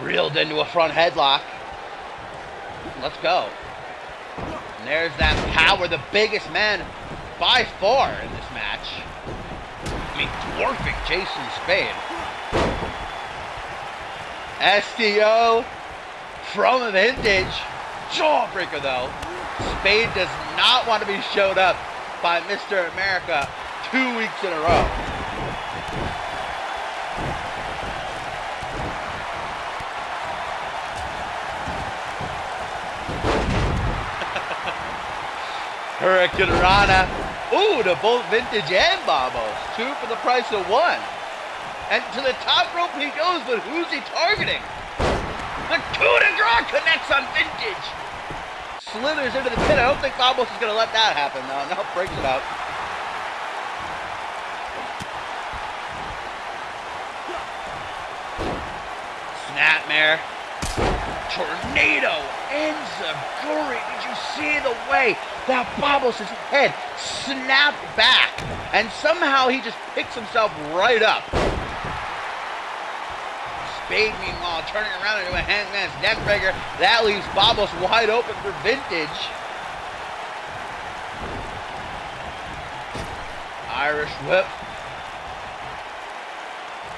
Reeled into a front headlock. Let's go. And there's that power, the biggest man by far in this match. I mean, dwarfing Jason Spade. STO from Vintage. Jawbreaker, though. Spade does not want to be showed up by Mr. America 2 weeks in a row. Hurricane Rana. Ooh, to both Vintage and Babos. 2 for the price of 1. And to the top rope he goes, but who's he targeting? The coup de grace connects on Vintage. Slithers into the pin. I don't think Babos is going to let that happen, though. No, breaks it out. Snapmare. Tornado. Enziguri. Did you see the way that Babos' head snapped back? And somehow he just picks himself right up. Spade, meanwhile, turning around into a hangman's neckbreaker. That leaves Babos wide open for Vintage. Irish whip.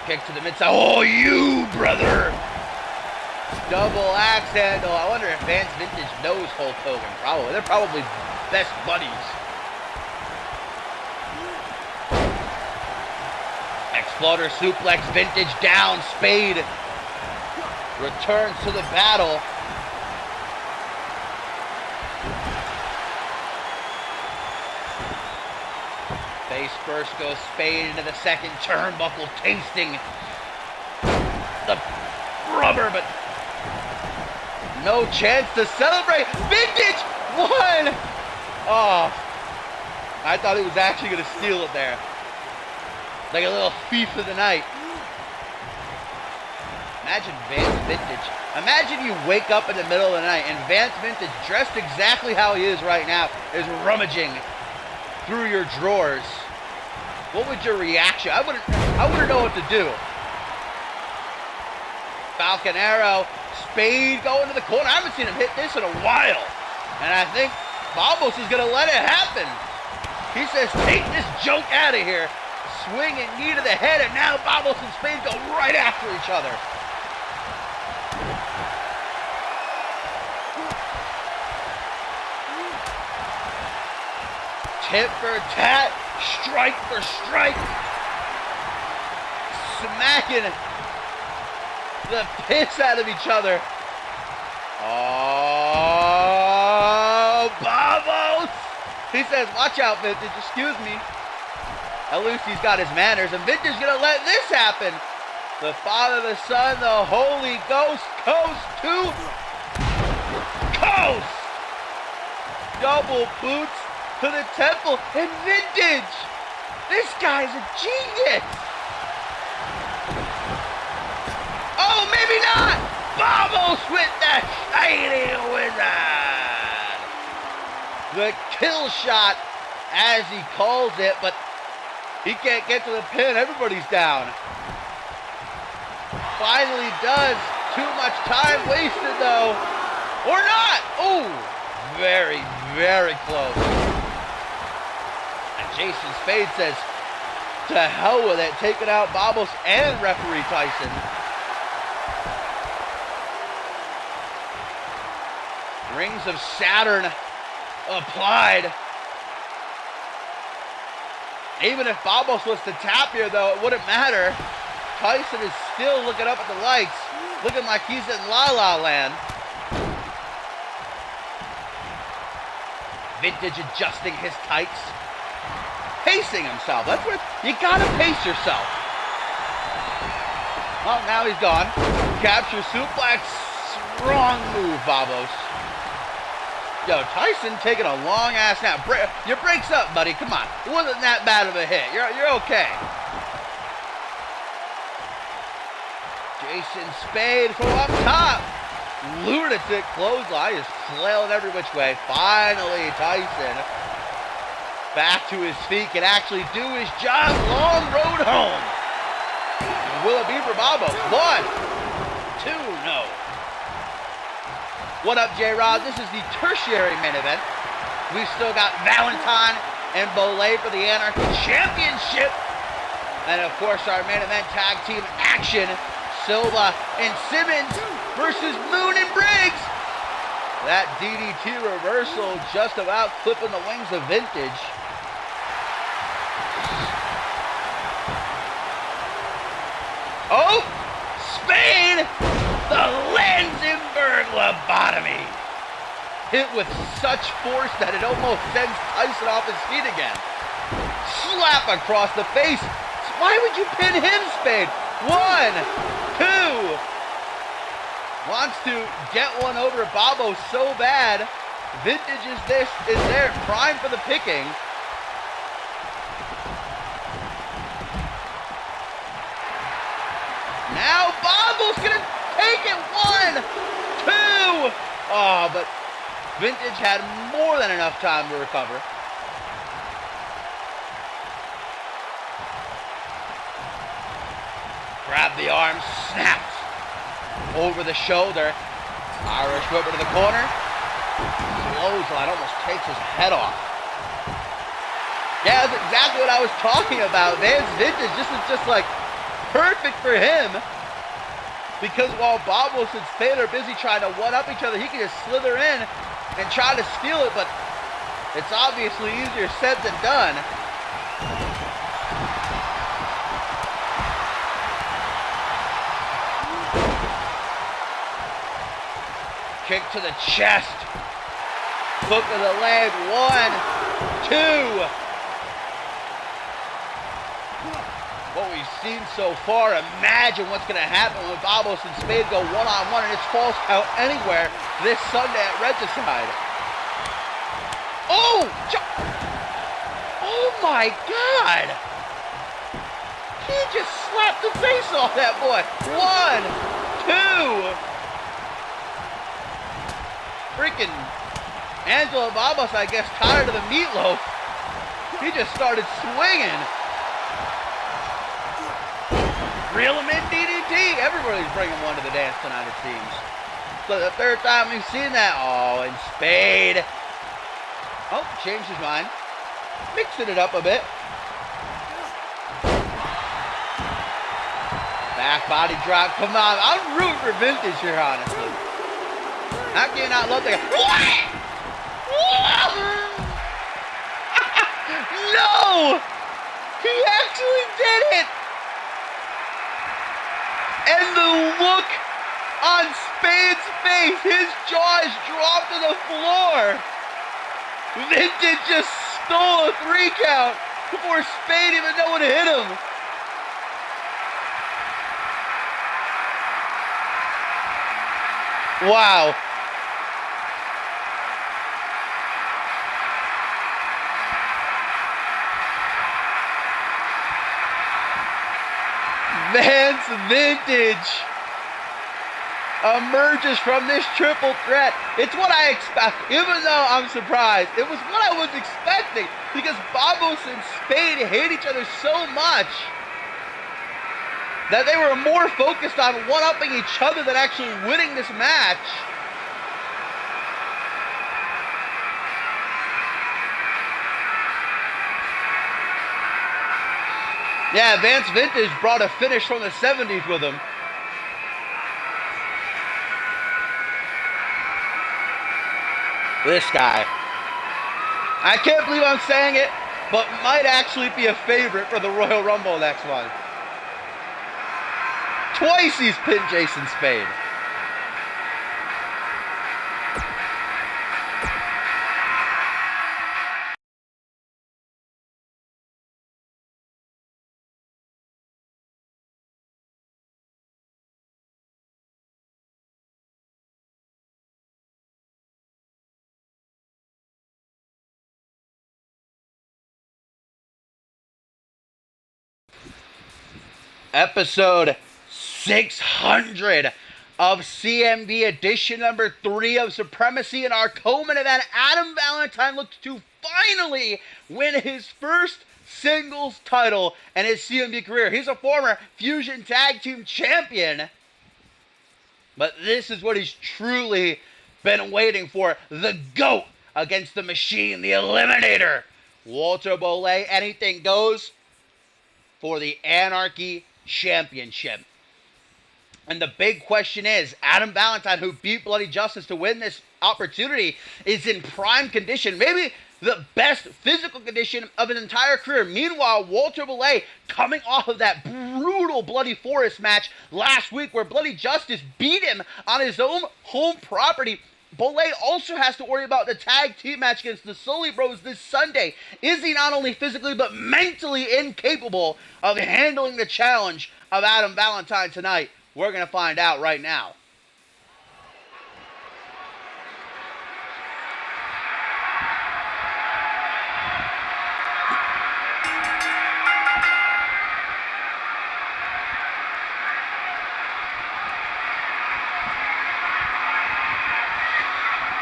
Kick to the midside. Oh, you, brother! Double axe handle. I wonder if Vance Vintage knows Hulk Hogan. Probably. They're probably best buddies. Exploder suplex. Vintage down. Spade returns to the battle. Face first goes Spade into the second turnbuckle, tasting the rubber, but no chance to celebrate. Vintage won! Oh, I thought he was actually going to steal it there. Like a little thief of the night. Imagine Vance Vintage. Imagine you wake up in the middle of the night and Vance Vintage, dressed exactly how he is right now, is rummaging through your drawers. What would your reaction? I wouldn't know what to do. Falcon Arrow. Spade going to the corner. I haven't seen him hit this in a while. And I think Babos is going to let it happen. He says, take this junk out of here. Swing and knee to the head, and now Babos and Spade go right after each other. Tit for tat, strike for strike. Smacking the piss out of each other. Oh, Babos! He says, watch out, Vintage, excuse me. At least he's got his manners, and Vintage gonna let this happen. The Father, the Son, the Holy Ghost, coast to coast. Double boots to the temple, and Vintage. This guy's a genius. Oh, maybe not. Babos with the shiny wizard. The kill shot, as he calls it, but he can't get to the pin. Everybody's down. Finally does. Too much time wasted, though. Or not. Oh, very, very close. And Jason Spade says, to hell with it, taking out Babos and referee Tyson. Rings of Saturn applied. Even if Babos was to tap here, though, it wouldn't matter. Tyson is still looking up at the lights, looking like he's in La La Land. Vintage adjusting his tights, pacing himself. That's what you gotta pace yourself. Well, now he's gone. Capture suplex, strong move, Babos. Yo, Tyson taking a long ass nap. Your break's up, buddy. Come on. It wasn't that bad of a hit. You're okay. Jason Spade from up top. Lunatic clothesline is flailing every which way. Finally, Tyson back to his feet, can actually do his job. Long road home. Will it be for Babos? 1, 2, no. What up, J-Rod? This is the tertiary main event. We've still got Valentine and Bolay for the Anarchy Championship. And, of course, our main event tag team action. Silva and Simmons versus Moon and Briggs. That DDT reversal just about clipping the wings of Vintage. Oh, Spade! The Lanzenberg lobotomy. Hit with such force that it almost sends Tyson off his feet again. Slap across the face. Why would you pin him, Spade? 1, 2. Wants to get one over Babos so bad. Vintage is there, prime for the picking. Now Babos gonna take it. 1, 2. Oh, but Vintage had more than enough time to recover. Grab the arm, snaps over the shoulder. Irish whip to the corner. Clothesline almost takes his head off. Yeah, that's exactly what I was talking about, man. Vintage, this is just like perfect for him. Because while Babos and Spade are busy trying to one-up each other, he can just slither in and try to steal it, but it's obviously easier said than done. Kick to the chest. Hook to the leg. 1, 2. What we've seen so far, imagine what's going to happen when Babos and Spade go one-on-one and it's falls count anywhere this Sunday at Regicide. Oh! Oh my God! He just slapped the face off that boy. 1, 2. Freaking Angelo Babos, I guess, tired of the meatloaf. He just started swinging. Reel him in DDT. Everybody's bringing one to the dance tonight, it seems. So the third time we've seen that. Oh, and Spade. Oh, changed his mind. Mixing it up a bit. Back body drop. Come on. I'm rooting for Vintage here, honestly. How can you not love the guy? No! He actually did it! And the look on Spade's face, his jaw is dropped to the floor. Vintage just stole a 3 count before Spade even knew when to hit him. Wow. Vance Vintage emerges from this triple threat. It's what I expect, even though I'm surprised. It was what I was expecting because Babos and Spade hate each other so much that they were more focused on one-upping each other than actually winning this match. Yeah, Vance Vintage brought a finish from the 70s with him. This guy. I can't believe I'm saying it, but might actually be a favorite for the Royal Rumble next month. Twice he's pinned Jason Spade. Episode 600 of CMV edition number 3 of Supremacy, and our co-main event, Adam Valentine looks to finally win his first singles title in his CMV career. He's a former Fusion Tag Team Champion, but this is what he's truly been waiting for. The GOAT against the Machine, the Eliminator. Walter Bollet, anything goes for the Anarchy Championship. And the big question is, Adam Valentine, who beat Bloody Justice to win this opportunity, is in prime condition, maybe the best physical condition of his entire career. Meanwhile, Walter Bollet coming off of that brutal Bloody Forest match last week where Bloody Justice beat him on his own home property. Bollet also has to worry about the tag team match against the Sully Bros this Sunday. Is he not only physically but mentally incapable of handling the challenge of Adam Valentine tonight? We're going to find out right now.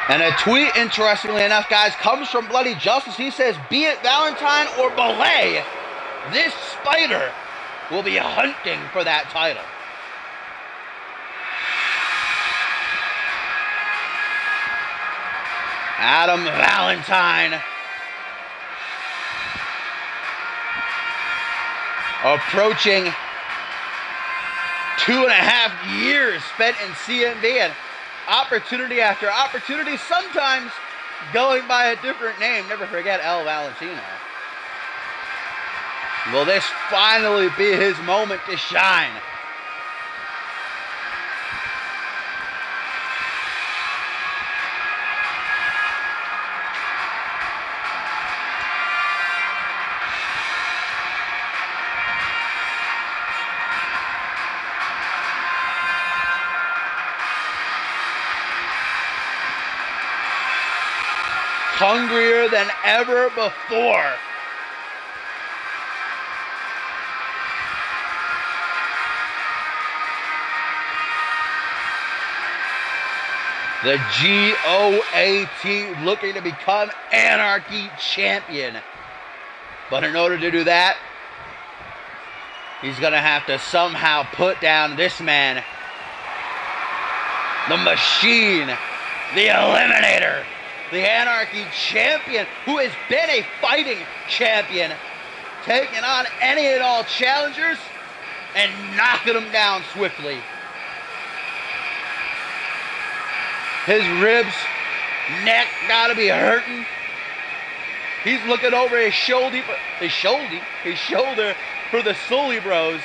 And a tweet, interestingly enough, guys, comes from Bloody Justice. He says, be it Valentine or Bollet, this spider will be hunting for that title. Adam Valentine approaching 2.5 years spent in CMV, and opportunity after opportunity, sometimes going by a different name. Never forget El Valentino. Will this finally be his moment to shine? Hungrier than ever before. The GOAT looking to become Anarchy Champion. But in order to do that, he's going to have to somehow put down this man, the Machine, the Eliminator, the Anarchy Champion, who has been a fighting champion, taking on any and all challengers and knocking them down swiftly. His ribs, neck gotta be hurting. He's looking over his shoulder for the Sully Bros.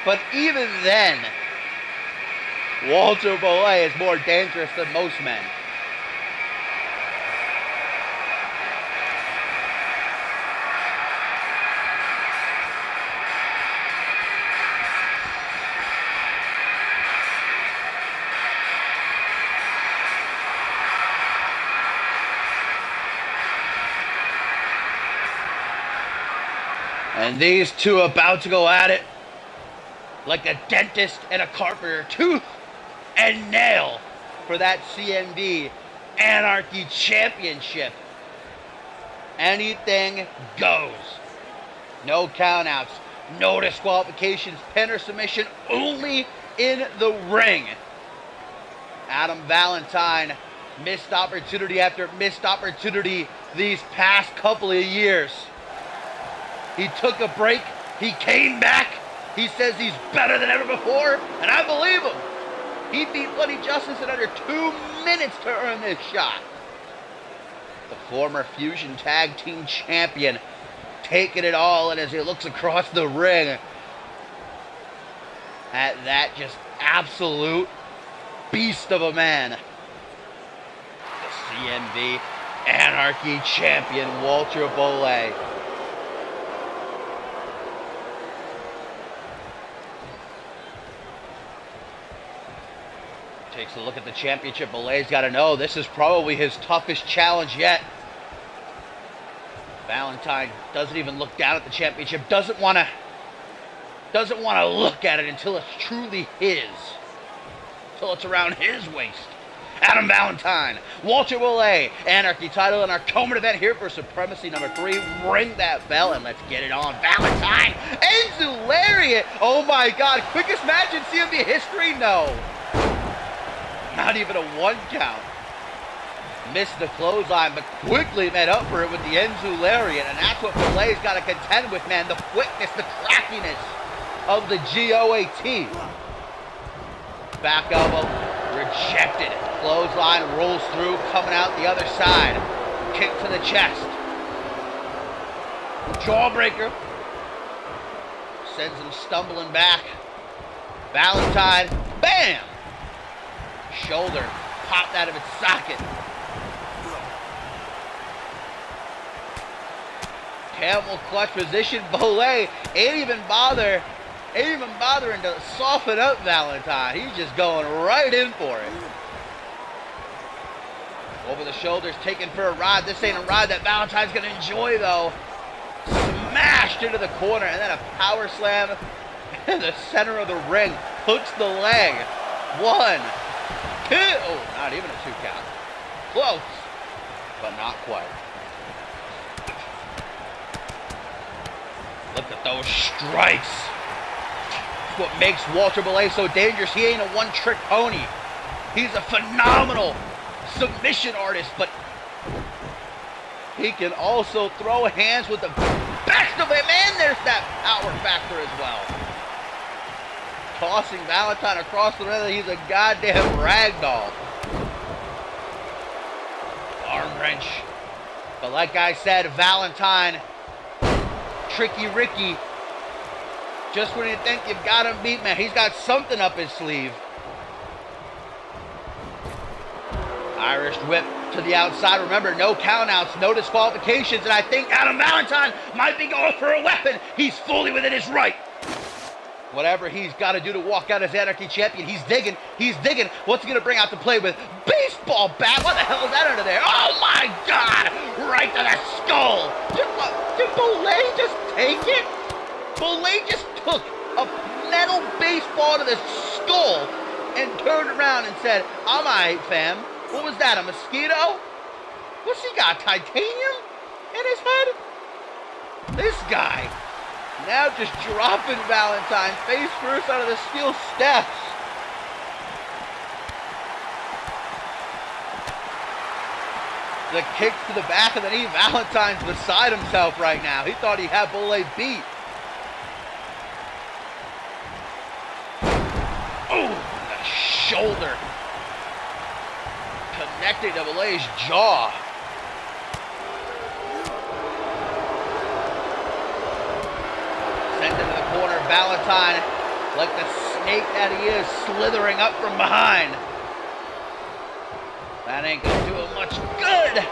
But even then, Walter Bollé is more dangerous than most men. And these two are about to go at it like a dentist and a carpenter, tooth and nail, for that CMV Anarchy Championship. Anything goes. No countouts, no disqualifications, pin or submission, only in the ring. Adam Valentine, missed opportunity after missed opportunity these past couple of years. He took a break, he came back, he says he's better than ever before, and I believe him. He beat Bloody Justice in under 2 minutes to earn this shot. The former Fusion Tag Team Champion taking it all in as he looks across the ring at that just absolute beast of a man. The CMV Anarchy Champion, Walter Bollé. Takes a look at the championship. Bollé's got to know this is probably his toughest challenge yet. Valentine doesn't even look down at the championship. Doesn't want to look at it until it's truly his. Until it's around his waist. Adam Valentine, Walter Bollé, Anarchy title in our co-main event here for Supremacy number 3. Ring that bell and let's get it on. Valentine, Enzo Lariat. Oh my God, quickest match in CMV history? No. Not even a 1 count. Missed the clothesline, but quickly made up for it with the Enzo Lariat, and that's what Bollé's got to contend with, man. The quickness, the craftiness of the GOAT. Back elbow, rejected. Clothesline rolls through, coming out the other side. Kick to the chest. Jawbreaker. Sends him stumbling back. Valentine, bam! Shoulder popped out of its socket. Camel clutch position. Bollé ain't even bothering to soften up Valentine. He's just going right in for it. Over the shoulders, taken for a ride. This ain't a ride that Valentine's gonna enjoy though. Smashed into the corner and then a power slam in the center of the ring. Hooks the leg. 1, 2. Oh, not even a 2 count. Close, but not quite. Look at those strikes. That's what makes Walter Bollé so dangerous. He ain't a one-trick pony. He's a phenomenal submission artist, but he can also throw hands with the best of him, and there's that power factor as well. Tossing Valentine across the ring. He's a goddamn ragdoll. Arm wrench. But like I said, Valentine, Tricky Ricky, just when you think you've got him beat, man, he's got something up his sleeve. Irish whip to the outside. Remember, no countouts, no disqualifications, and I think Adam Valentine might be going for a weapon. He's fully within his right. Whatever he's got to do to walk out as Anarchy Champion, he's digging. What's he going to bring out to play with? Baseball bat? What the hell is that under there? Oh my God! Right to the skull! Did Bollé just take it? Bollé just took a metal baseball to the skull and turned around and said, I'm alright, fam. What was that, a mosquito? What's he got, titanium in his head? This guy. Now just dropping Valentine face first out of the steel steps. The kick to the back of the knee. Valentine's beside himself right now. He thought he had Bollé beat. Oh, the shoulder. Connecting to Bollé's jaw. Sent into the corner, Valentine, like the snake that he is, slithering up from behind. That ain't gonna do him much good.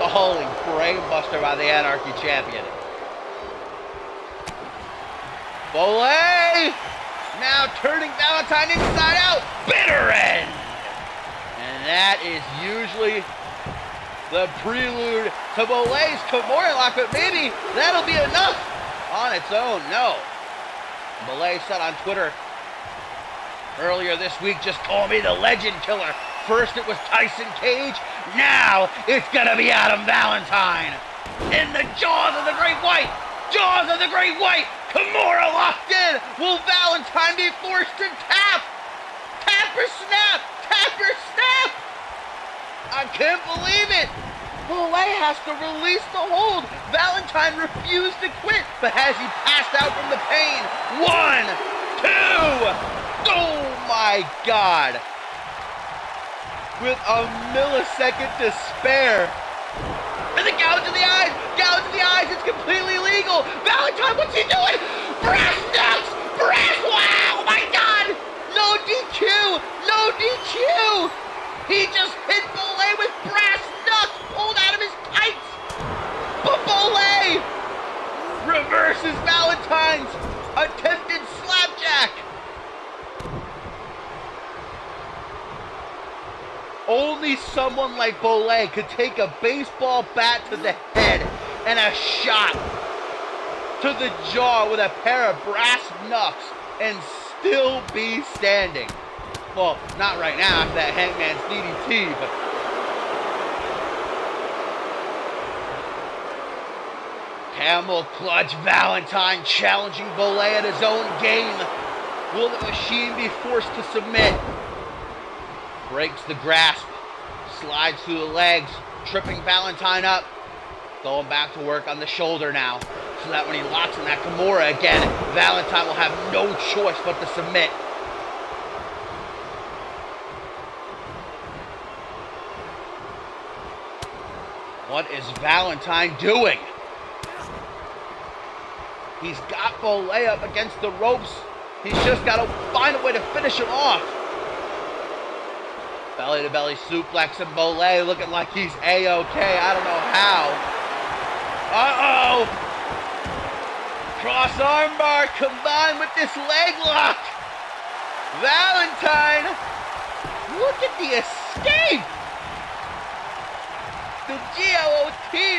Stalling brainbuster by the Anarchy champion. Bolay now turning Valentine inside out. Bitter end. And that is usually the prelude to Bolay's Kimura lock, but maybe that'll be enough on its own. No. Bolay said on Twitter earlier this week, just call me the legend killer. First it was Tyson Cage, now it's gonna be Adam Valentine. In the jaws of the Great White, jaws of the Great White, Kimura locked in. Will Valentine be forced to tap? Tap or snap, tap or snap. I can't believe it. Bolay has to release the hold. Valentine refused to quit, but has he passed out from the pain? 1, 2, oh my God. With a millisecond to spare. And the gouge in the eyes, it's completely legal. Valentine, what's he doing? Brass knucks, wow, oh my God. No DQ, no DQ. He just hit Bolay with brass knucks pulled out of his tights. But Bolay reverses Valentine's attempted slapjack. Only someone like Bolay could take a baseball bat to the head and a shot to the jaw with a pair of brass knucks and still be standing. Well, not right now after that Hangman's DDT, but camel clutch Valentine challenging Bolay at his own game. Will the machine be forced to submit? Breaks the grasp, slides through the legs, tripping Valentine up. Going back to work on the shoulder now, so that when he locks in that Kimura again, Valentine will have no choice but to submit. What is Valentine doing? He's got Bolay up against the ropes. He's just got to find a way to finish him off. Belly-to-belly suplex, and Bolay looking like he's A-OK. I don't know how. Uh-oh! Cross armbar combined with this leg lock. Valentine, look at the escape. The GOAT,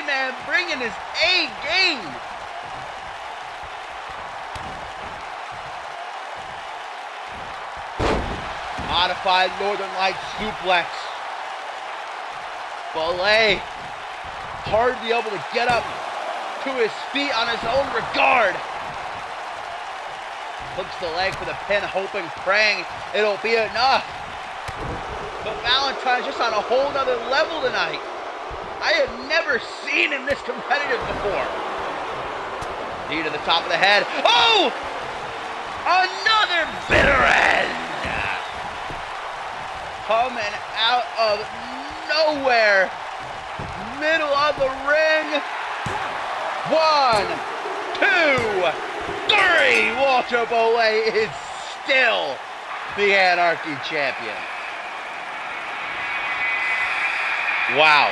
man, bringing his A game. Modified Northern Lights suplex. Bolay hardly able to get up to his feet on his own regard. Hooks the leg for the pin, hoping, praying it'll be enough. But Valentine's just on a whole nother level tonight. I have never seen him this competitive before. Knee to the top of the head. Oh! Another bitter end! Coming out of nowhere. Middle of the ring. 1, 2, 3. Walter Bolay is still the Anarchy champion. Wow.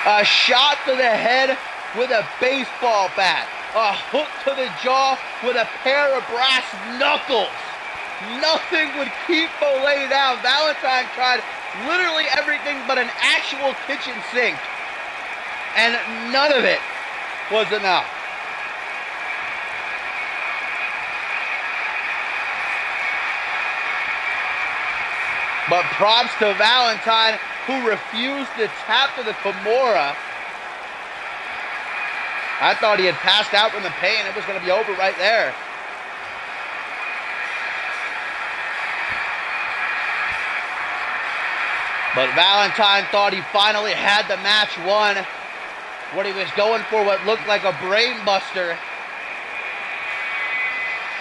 A shot to the head with a baseball bat. A hook to the jaw with a pair of brass knuckles. Nothing would keep Bolay down. Valentine tried literally everything but an actual kitchen sink. And none of it was enough. But props to Valentine, who refused to tap to the Kimura. I thought he had passed out from the pain. It was going to be over right there. But Valentine thought he finally had the match won. What he was going for, what looked like a brain buster.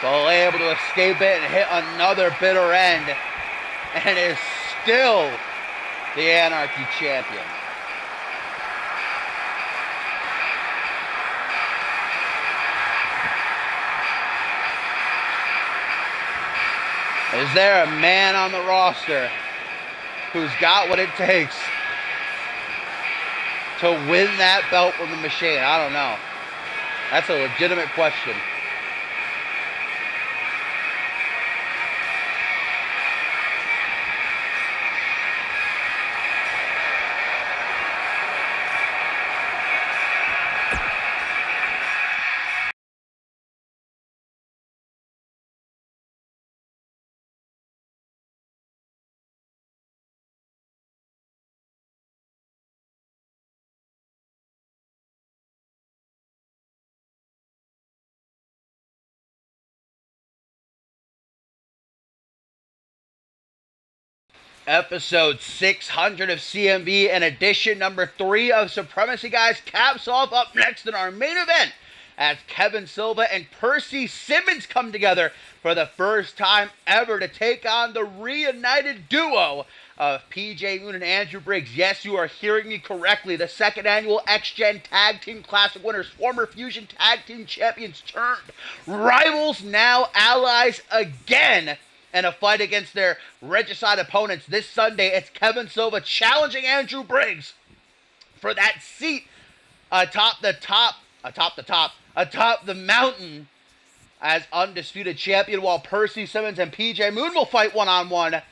Bolay able to escape it and hit another bitter end. And is still the Anarchy champion. Is there a man on the roster who's got what it takes to win that belt from the Machine? I don't know. That's a legitimate question. Episode 600 of CMV and edition number 3 of Supremacy, guys, caps off up next in our main event as Kevin Silva and Percy Simmons come together for the first time ever to take on the reunited duo of PJ Moon and Andrew Briggs. Yes, you are hearing me correctly. The second annual X-Gen Tag Team Classic winners, former Fusion Tag Team Champions turned rivals, now allies again, and a fight against their regicide opponents. This Sunday, it's Kevin Silva challenging Andrew Briggs for that seat atop the mountain as undisputed champion, while Percy Simmons and PJ Moon will fight one-on-one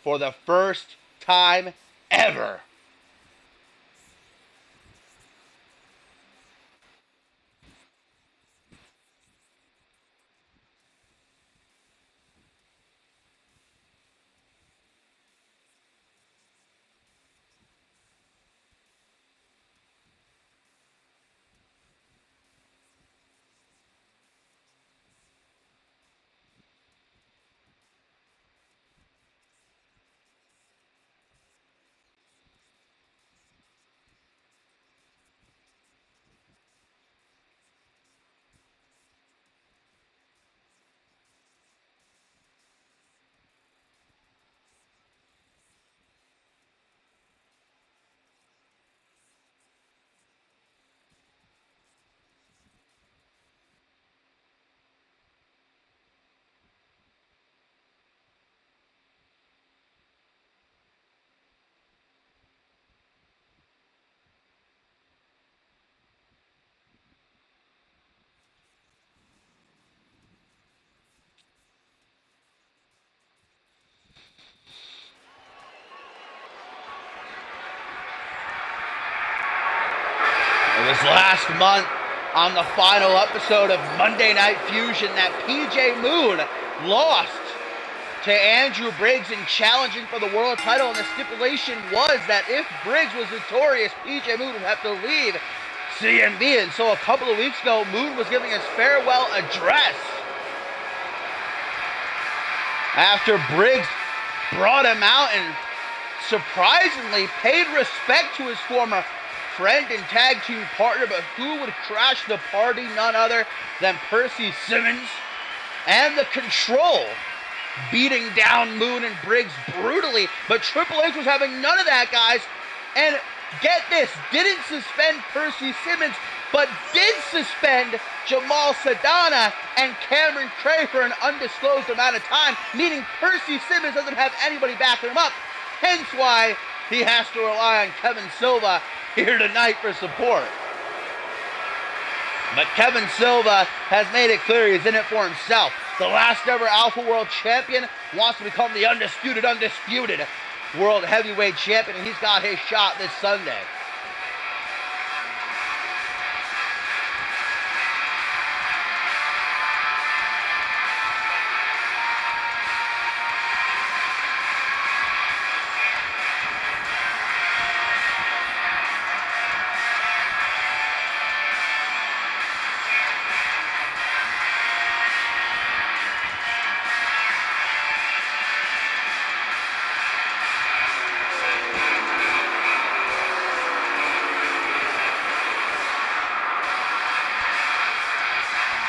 for the first time ever. It was last month on the final episode of Monday Night Fusion that PJ Moon lost to Andrew Briggs in challenging for the world title, and the stipulation was that if Briggs was victorious, PJ Moon would have to leave CMV. And so a couple of weeks ago, Moon was giving his farewell address after Briggs brought him out and surprisingly paid respect to his former friend and tag team partner. But who would crash the party? None other than Percy Simmons and the Control, beating down Moon and Briggs brutally. But Triple H was having none of that, guys. And get this, didn't suspend Percy Simmons, but did suspend Jamal Sadana and Cameron Cray for an undisclosed amount of time, meaning Percy Simmons doesn't have anybody backing him up. Hence why he has to rely on Kevin Silva here tonight for support. But Kevin Silva has made it clear he's in it for himself. The last ever Alpha World Champion wants to become the undisputed World Heavyweight Champion, and he's got his shot this Sunday.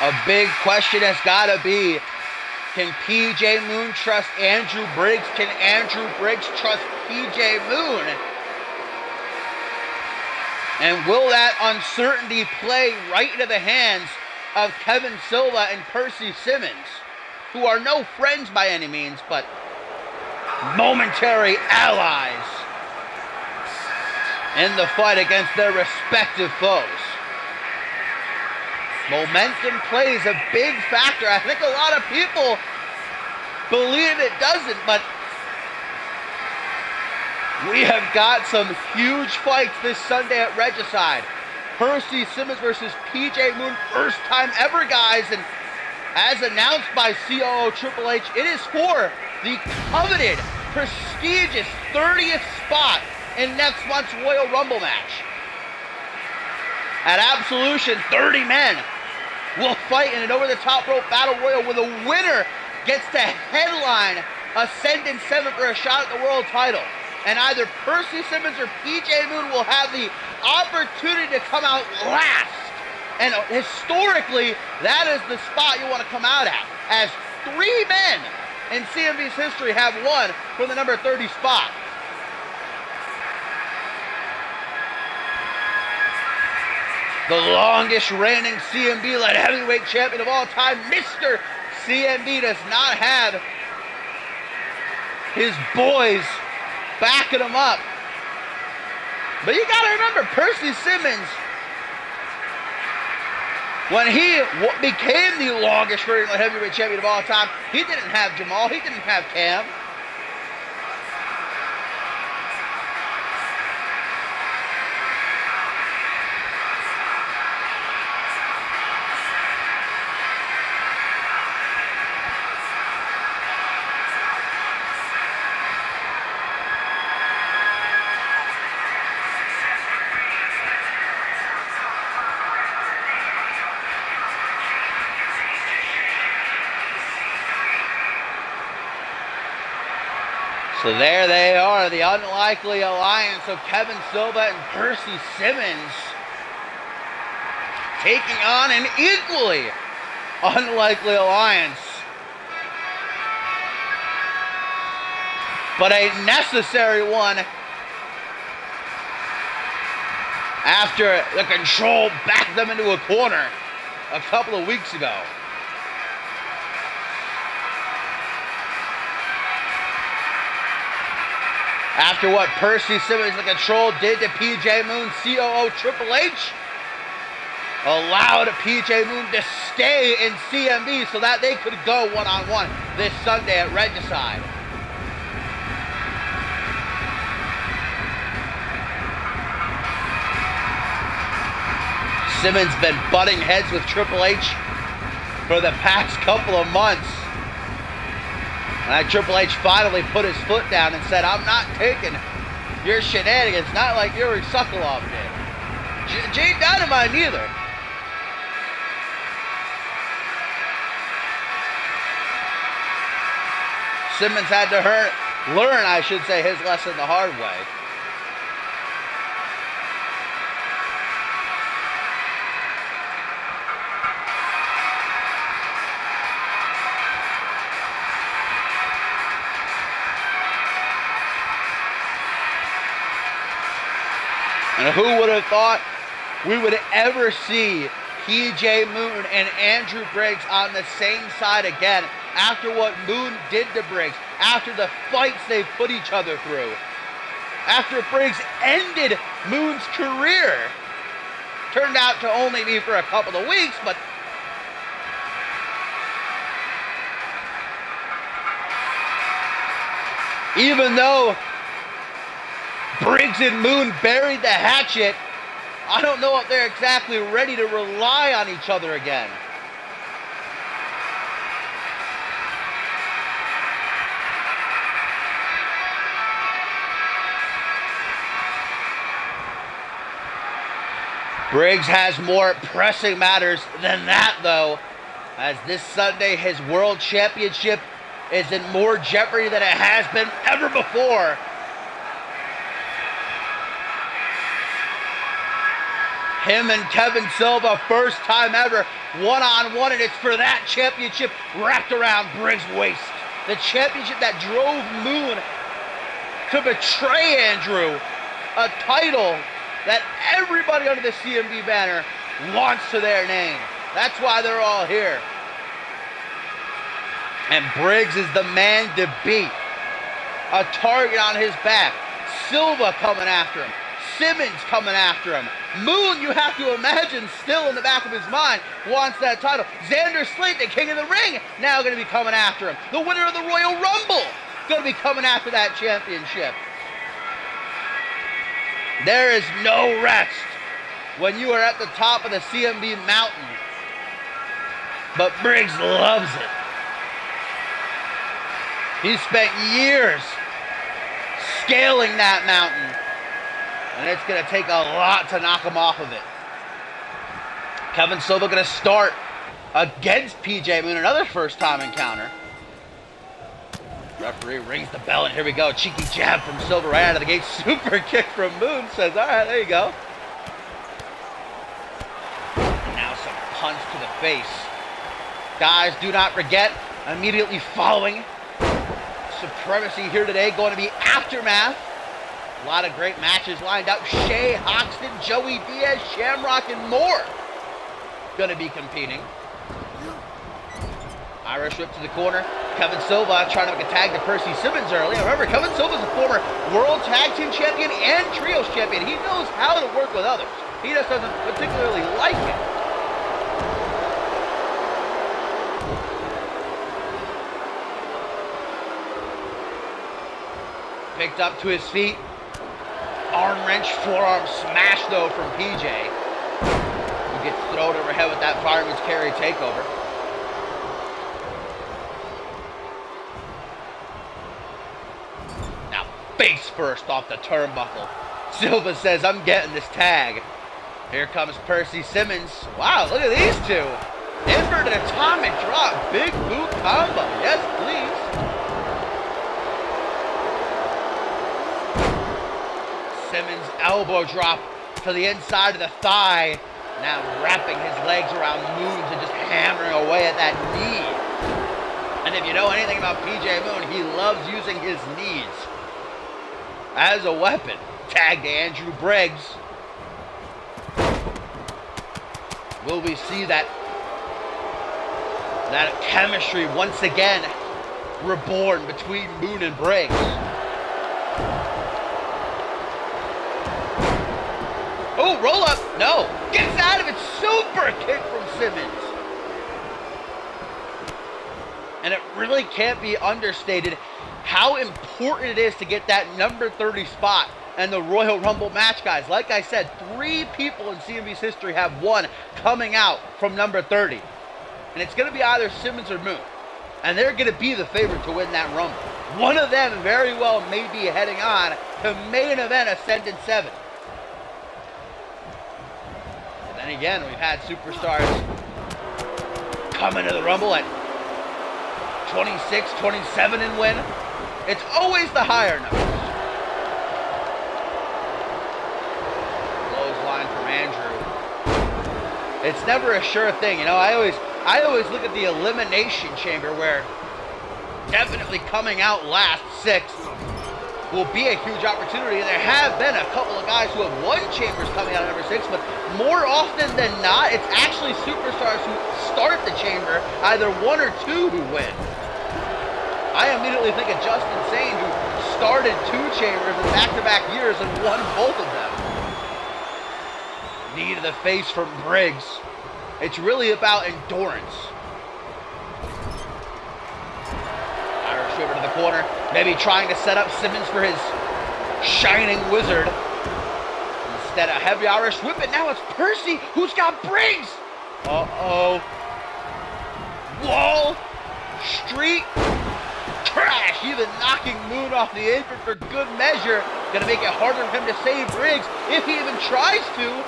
A big question has got to be, can PJ Moon trust Andrew Briggs? Can Andrew Briggs trust PJ Moon? And will that uncertainty play right into the hands of Kevin Silva and Percy Simmons? who are no friends by any means, but momentary allies in the fight against their respective foes. Momentum plays a big factor. I think a lot of people believe it doesn't, but we have got some huge fights this Sunday at Regicide. Percy Simmons versus PJ Moon, first time ever, guys, and as announced by COO Triple H, it is for the coveted, prestigious 30th spot in next month's Royal Rumble match. At Absolution, 30 men will fight in an over-the-top rope battle royal where the winner gets to headline Ascendant 7 for a shot at the world title. And either Percy Simmons or PJ Moon will have the opportunity to come out last. And historically, that is the spot you want to come out at, as 3 men in CMV's history have won from the number 30 spot. The longest reigning CMV light heavyweight champion of all time, Mr. CMV, does not have his boys backing him up. But you gotta remember, Percy Simmons, when he became the longest reigning light heavyweight champion of all time, he didn't have Jamal, he didn't have Cam. So there they are, the unlikely alliance of Kevin Silva and Percy Simmons taking on an equally unlikely alliance, but a necessary one after the Control backed them into a corner a couple of weeks ago. After what Percy Simmons, the Control, did to PJ Moon, COO Triple H allowed PJ Moon to stay in CMV so that they could go one-on-one this Sunday at Regicide. Simmons been butting heads with Triple H for the past couple of months. And Triple H finally put his foot down and said, I'm not taking your shenanigans, not like Yuri Sokolov did. Jade Dynamite neither. Simmons had to learn, I should say, his lesson the hard way. And who would have thought we would ever see PJ Moon and Andrew Briggs on the same side again after what Moon did to Briggs, after the fights they've put each other through, after Briggs ended Moon's career. Turned out to only be for a couple of weeks, but even though Briggs and Moon buried the hatchet, I don't know if they're exactly ready to rely on each other again. Briggs has more pressing matters than that, though, as this Sunday his World Championship is in more jeopardy than it has been ever before. Him and Kevin Silva, first time ever, one-on-one, and it's for that championship wrapped around Briggs' waist. The championship that drove Moon to betray Andrew, a title that everybody under the CMV banner wants to their name. That's why they're all here. And Briggs is the man to beat. A target on his back. Silva coming after him. Simmons coming after him. Moon, you have to imagine, still in the back of his mind, wants that title. Xander Slate, the king of the ring, now going to be coming after him. The winner of the Royal Rumble, going to be coming after that championship. There is no rest when you are at the top of the CMV mountain. But Briggs loves it. He spent years scaling that mountain. And it's going to take a lot to knock him off of it. Kevin Silva going to start against PJ Moon, another first-time encounter. Referee rings the bell, and here we go. Cheeky jab from Silva right out of the gate. Super kick from Moon. Says, all right, there you go. And now some punch to the face. Guys, do not forget, immediately following Supremacy here today, going to be Aftermath. A lot of great matches lined up. Shay, Hoxton, Joey Diaz, Shamrock, and more going to be competing. Irish whip to the corner. Kevin Silva trying to make a tag to Percy Simmons early. Remember, Kevin Silva is a former World Tag Team Champion and Trios Champion. He knows how to work with others. He just doesn't particularly like it. Picked up to his feet. Arm wrench, forearm smash though from PJ. He gets thrown overhead with that fireman's carry takeover. Now face first off the turnbuckle. Silva says, I'm getting this tag. Here comes Percy Simmons. Wow, look at these two. Inverted atomic drop. Big boot combo. Yes, please. Simmons elbow drop to the inside of the thigh. Now wrapping his legs around Moons and just hammering away at that knee. And if you know anything about PJ Moon, he loves using his knees as a weapon. Tag to Andrew Briggs. Will we see that chemistry once again reborn between Moon and Briggs? Oh, roll up. No. Gets out of it. Super kick from Simmons. And it really can't be understated how important it is to get that number 30 spot and the Royal Rumble match, guys. Like I said, 3 people in CMV's history have won coming out from number 30. And it's going to be either Simmons or Moon. And they're going to be the favorite to win that Rumble. One of them very well may be heading on to main event Ascendant 7. And again, we've had superstars come into the Rumble at 26, 27 and win. It's always the higher numbers. Clothesline from Andrew. It's never a sure thing. You know, I always look at the Elimination Chamber where definitely coming out last, 6th, will be a huge opportunity. And there have been a couple of guys who have won chambers coming out of number 6, but more often than not, it's actually superstars who start the chamber, either 1 or 2 who win. I immediately think of Justin Sane, who started 2 chambers in back-to-back years and won both of them. Knee to the face from Briggs. It's really about endurance. Irish over to the corner, maybe trying to set up Simmons for his shining wizard. Instead, a heavy Irish whip, and now it's Percy who's got Briggs. Uh-oh. Wall, street, crash, even knocking Moon off the apron for good measure. Gonna make it harder for him to save Briggs if he even tries to.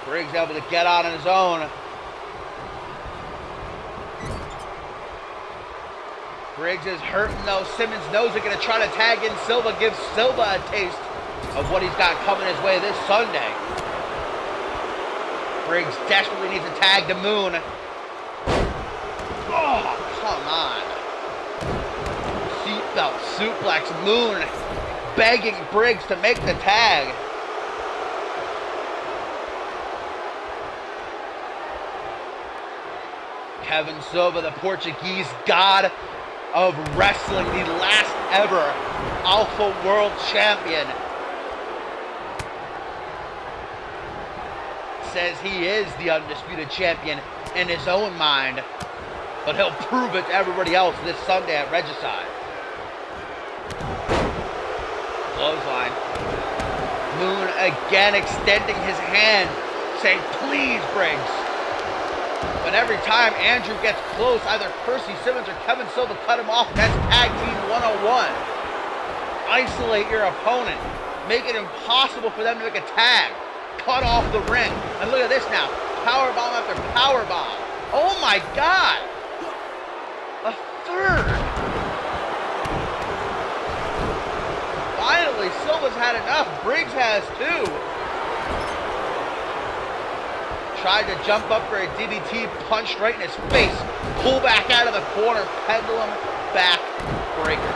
Briggs able to get on his own. Briggs is hurting though. Simmons knows they're going to try to tag in Silva. Gives Silva a taste of what he's got coming his way this Sunday. Briggs desperately needs a tag to Moon. Oh, come on. Seatbelt suplex. Moon begging Briggs to make the tag. Kevin Silva, the Portuguese god of wrestling, the last ever Alpha World Champion, says he is the undisputed champion in his own mind, but he'll prove it to everybody else this Sunday at Regicide. Clothesline. Moon again extending his hand, saying, please, Briggs. But every time Andrew gets close, either Percy Simmons or Kevin Silva cut him off. That's Tag Team 101. Isolate your opponent. Make it impossible for them to make a tag. Cut off the ring. And look at this now. Powerbomb after powerbomb. Oh my God. A third. Finally, Silva's had enough. Briggs has too. Tried to jump up for a DDT, punched right in his face. Pull back out of the corner, pendulum back breaker.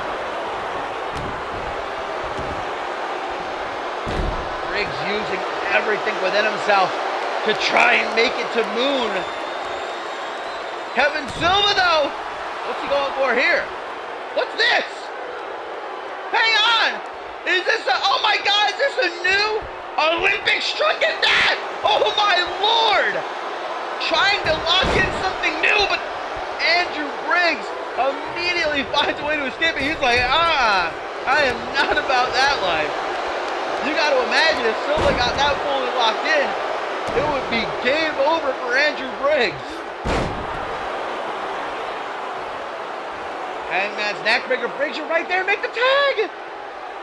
Briggs using everything within himself to try and make it to Moon. Kevin Silva though, what's he going for here? What's this? Hang on! Is this a, oh my God, is this a new Olympic struck at that? Oh my Lord! Trying to lock in something new, but Andrew Briggs immediately finds a way to escape it. He's like, I am not about that life. You got to imagine if Silva got that fully locked in, it would be game over for Andrew Briggs. Hangman's neckbreaker. Briggs, you're right there. Make the tag.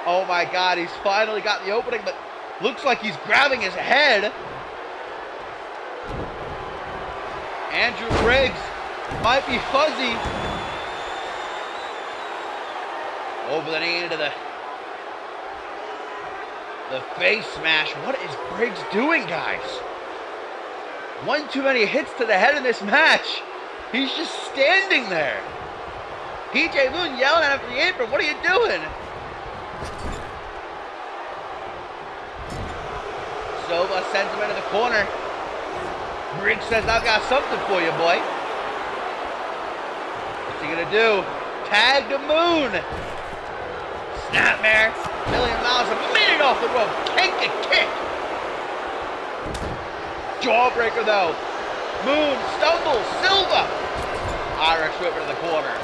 Oh my God, he's finally got the opening, but looks like he's grabbing his head. Andrew Briggs might be fuzzy. Over the knee into the face smash. What is Briggs doing, guys? One too many hits to the head in this match. He's just standing there. PJ Moon yelling at him from the apron. What are you doing? Silva sends him into the corner. Briggs says, I've got something for you, boy. What's he gonna do? Tag to Moon. Snapmare. Million miles a minute off the rope. Take a kick. Jawbreaker though. Moon stumbles. Silva. Irish whip into the corner.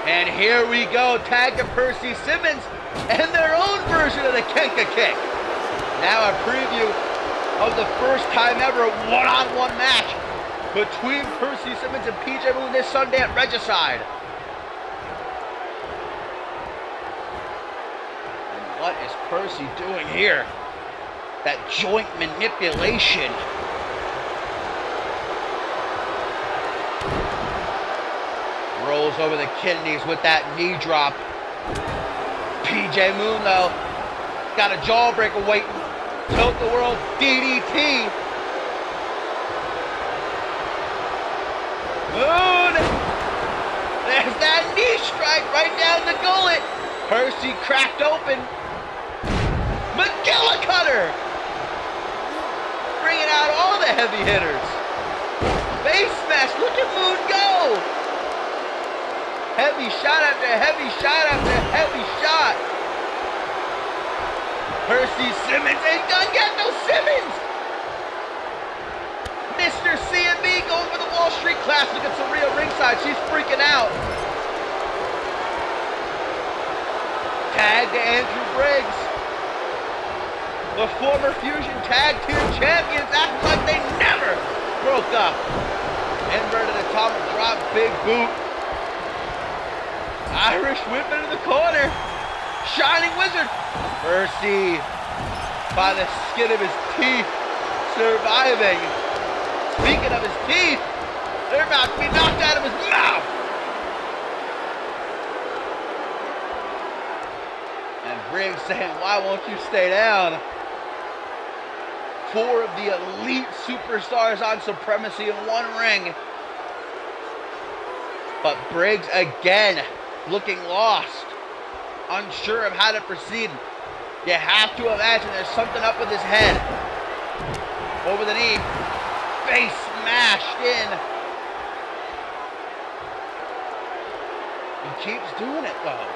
And here we go. Tag to Percy Simmons and their own version of the Kenka kick. Now a preview of the first time ever one-on-one match between Percy Simmons and PJ Moon this Sunday at Regicide. And what is Percy doing here? That joint manipulation. Rolls over the kidneys with that knee drop. PJ Moon though, got a jawbreaker waiting. Tilt the world DDT. Moon. There's that knee strike right down the gullet. Percy cracked open. McGillicudder. Bringing out all the heavy hitters. Face smash. Look at Moon go. Heavy shot after heavy shot after heavy shot. Percy Simmons ain't gonna get no Simmons! Mr. CMV going for the Wall Street Classic at Saria ringside. She's freaking out. Tag to Andrew Briggs. The former Fusion Tag Team Champions act like they never broke up. Inverted atomic drop, big boot. Irish whip into the corner. Shining Wizard. Percy, by the skin of his teeth, surviving. Speaking of his teeth, they're about to be knocked out of his mouth. And Briggs saying, why won't you stay down? Four of the elite superstars on Supremacy in one ring. But Briggs again looking lost. Unsure of how to proceed. You have to imagine there's something up with his head. Over the knee. Face smashed in. keeps doing it, though.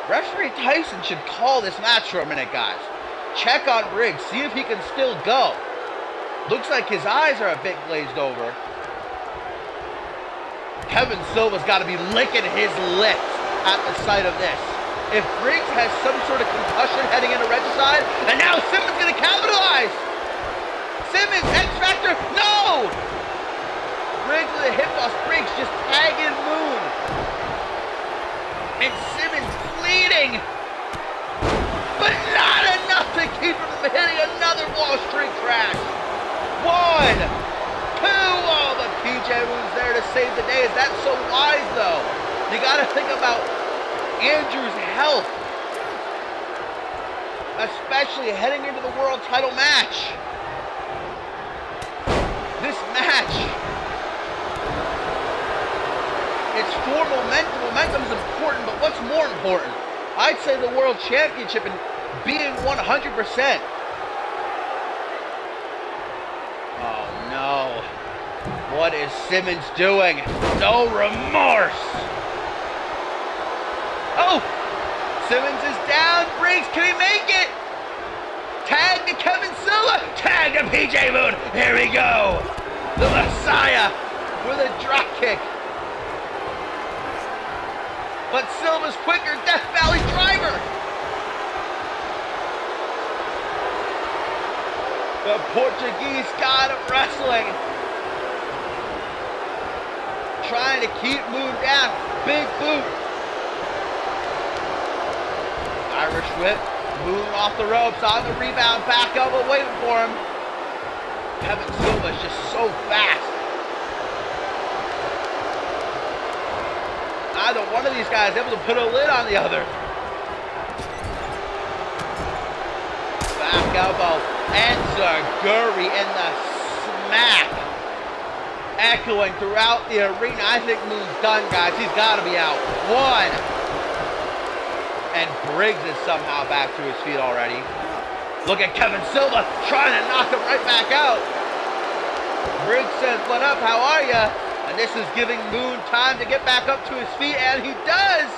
Referee Tyson should call this match for a minute, guys. Check on Briggs, see if he can still go. Looks like his eyes are a bit glazed over. Kevin Silva's got to be licking his lips at the sight of this. If Briggs has some sort of concussion heading into Regicide, and now Simmons going to capitalize. Simmons, X Factor, no! Briggs with a hip toss. Briggs just tagging Moon. And Simmons bleeding. But not enough to keep him from hitting another Wall Street crash. 1, 2, oh, but PJ Moon's there to save the day. Is that so wise, though? You got to think about Andrew's health, especially heading into the world title match. This match, it's for momentum. Momentum is important, but what's more important? I'd say the world championship and being 100%. Oh no. What is Simmons doing? No remorse. Oh! Simmons is down. Briggs, can he make it? Tag to Kevin Silva. Tag to PJ Moon. Here we go. The Messiah with a drop kick. But Silva's quicker. Death Valley driver. The Portuguese god of wrestling. Trying to keep Moon down. Big boot. Irish whip. Moon off the ropes. On the rebound. Back elbow waiting for him. Kevin Silva's just so fast. Either one of these guys able to put a lid on the other. Back elbow. Enziguri in the smack. Echoing throughout the arena. I think Moon's done, guys. He's got to be out. 1. And Briggs is somehow back to his feet already. Look at Kevin Silva trying to knock him right back out. Briggs says, what up, how are ya? And this is giving Moon time to get back up to his feet, and he does.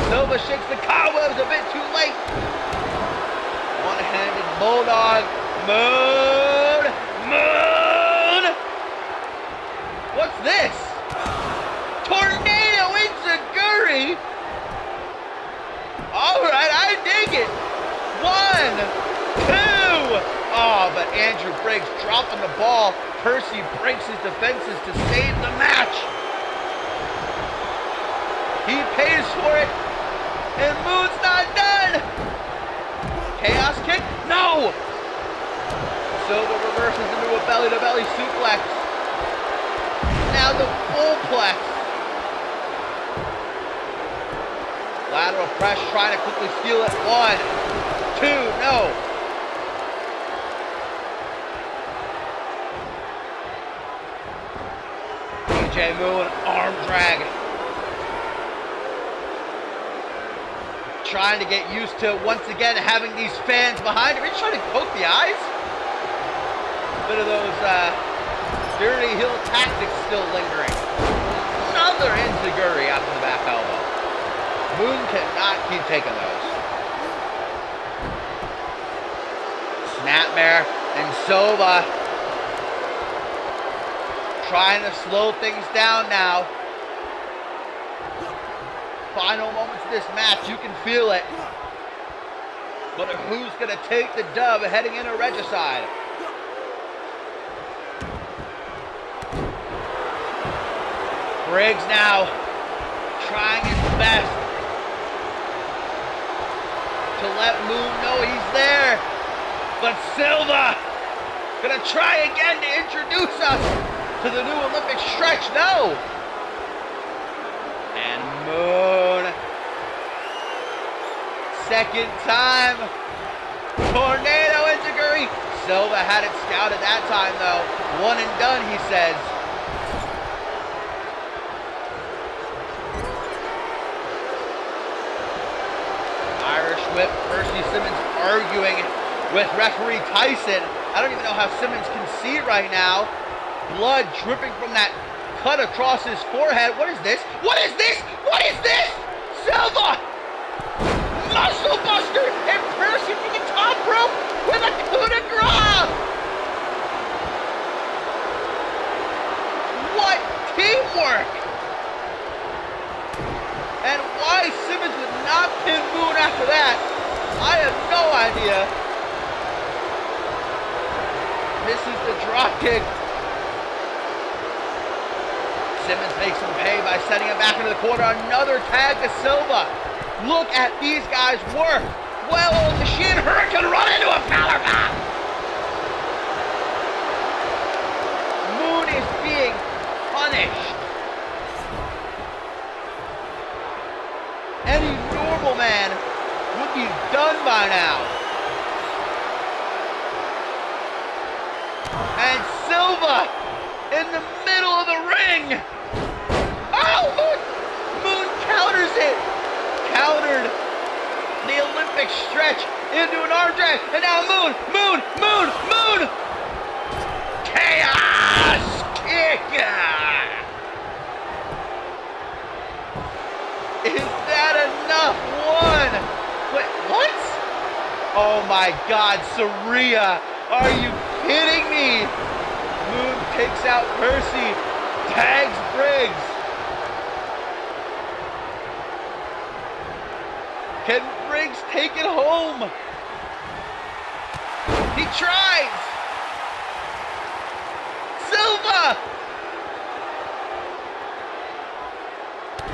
Silva shakes the cobwebs a bit too late. One-handed bulldog. Moon! Moon! What's this? Tornado Enziguri! Alright, I dig it. 1, 2. Oh, but Andrew Briggs dropping the ball. Percy breaks his defenses to save the match. He pays for it. And Moon's not done. Chaos kick? No! Silva reverses into a belly-to-belly suplex. Now the fullplex. Lateral press, trying to quickly steal it. 1, 2, no. PJ Moon, arm drag. Trying to get used to, once again, having these fans behind him. He's trying to poke the eyes. Bit of those dirty heel tactics still lingering. Another Enziguri after the back elbow. Moon cannot keep taking those. Snapmare and Silva trying to slow things down now. Final moments of this match, you can feel it. But who's going to take the dub heading into Regicide? Briggs now trying his best to let Moon know he's there. But Silva gonna try again to introduce us to the new Olympic stretch. No. And Moon. Second time. Tornado Enziguri. Silva had it scouted that time though. 1 and done, he says. Irish whip. Percy Simmons arguing with referee Tyson. I don't even know how Simmons can see right now. Blood dripping from that cut across his forehead. What is this? What is this? What is this? Silva! Muscle buster! And Percy from the top rope with a coup de grace! What teamwork! And why Simmons would not pin Moon after that, I have no idea. Misses the dropkick. Simmons makes him pay by sending him back into the corner. Another tag to Silva. Look at these guys work. Well-oiled machine. Hurricane run into a powerbomb. Moon is being punished. Any normal man would be done by now. And Silva in the middle of the ring. Oh, Moon counters it. Countered the Olympic stretch into an arm drag. And now Moon. Chaos kick. Is that enough? One. Wait, what? Oh my God, Saria. Are you kidding me? Moon takes out Percy, tags Briggs. Can Briggs take it home? He tries. Silva!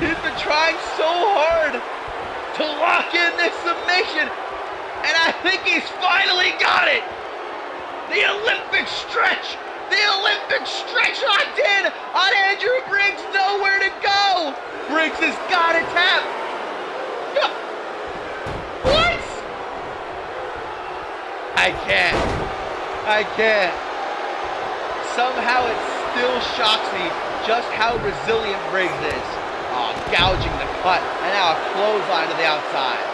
He's been trying so hard to lock in this submission, and I think he's finally got it. The Olympic stretch locked in on Andrew Briggs, nowhere to go. Briggs has got it tapped. What? I can't. Somehow it still shocks me just how resilient Briggs is. Oh, gouging the cut, and now a clothesline to the outside.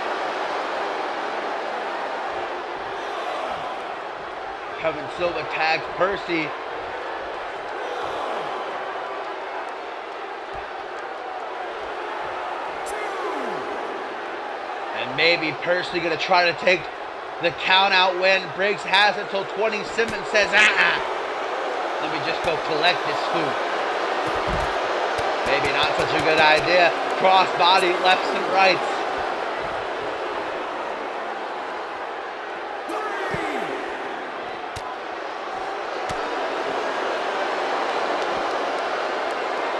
Kevin Silva tags Percy. And maybe Percy gonna try to take the count out when Briggs has it till 20. Simmons says, let me just go collect this food. Maybe not such a good idea. Crossbody lefts and rights.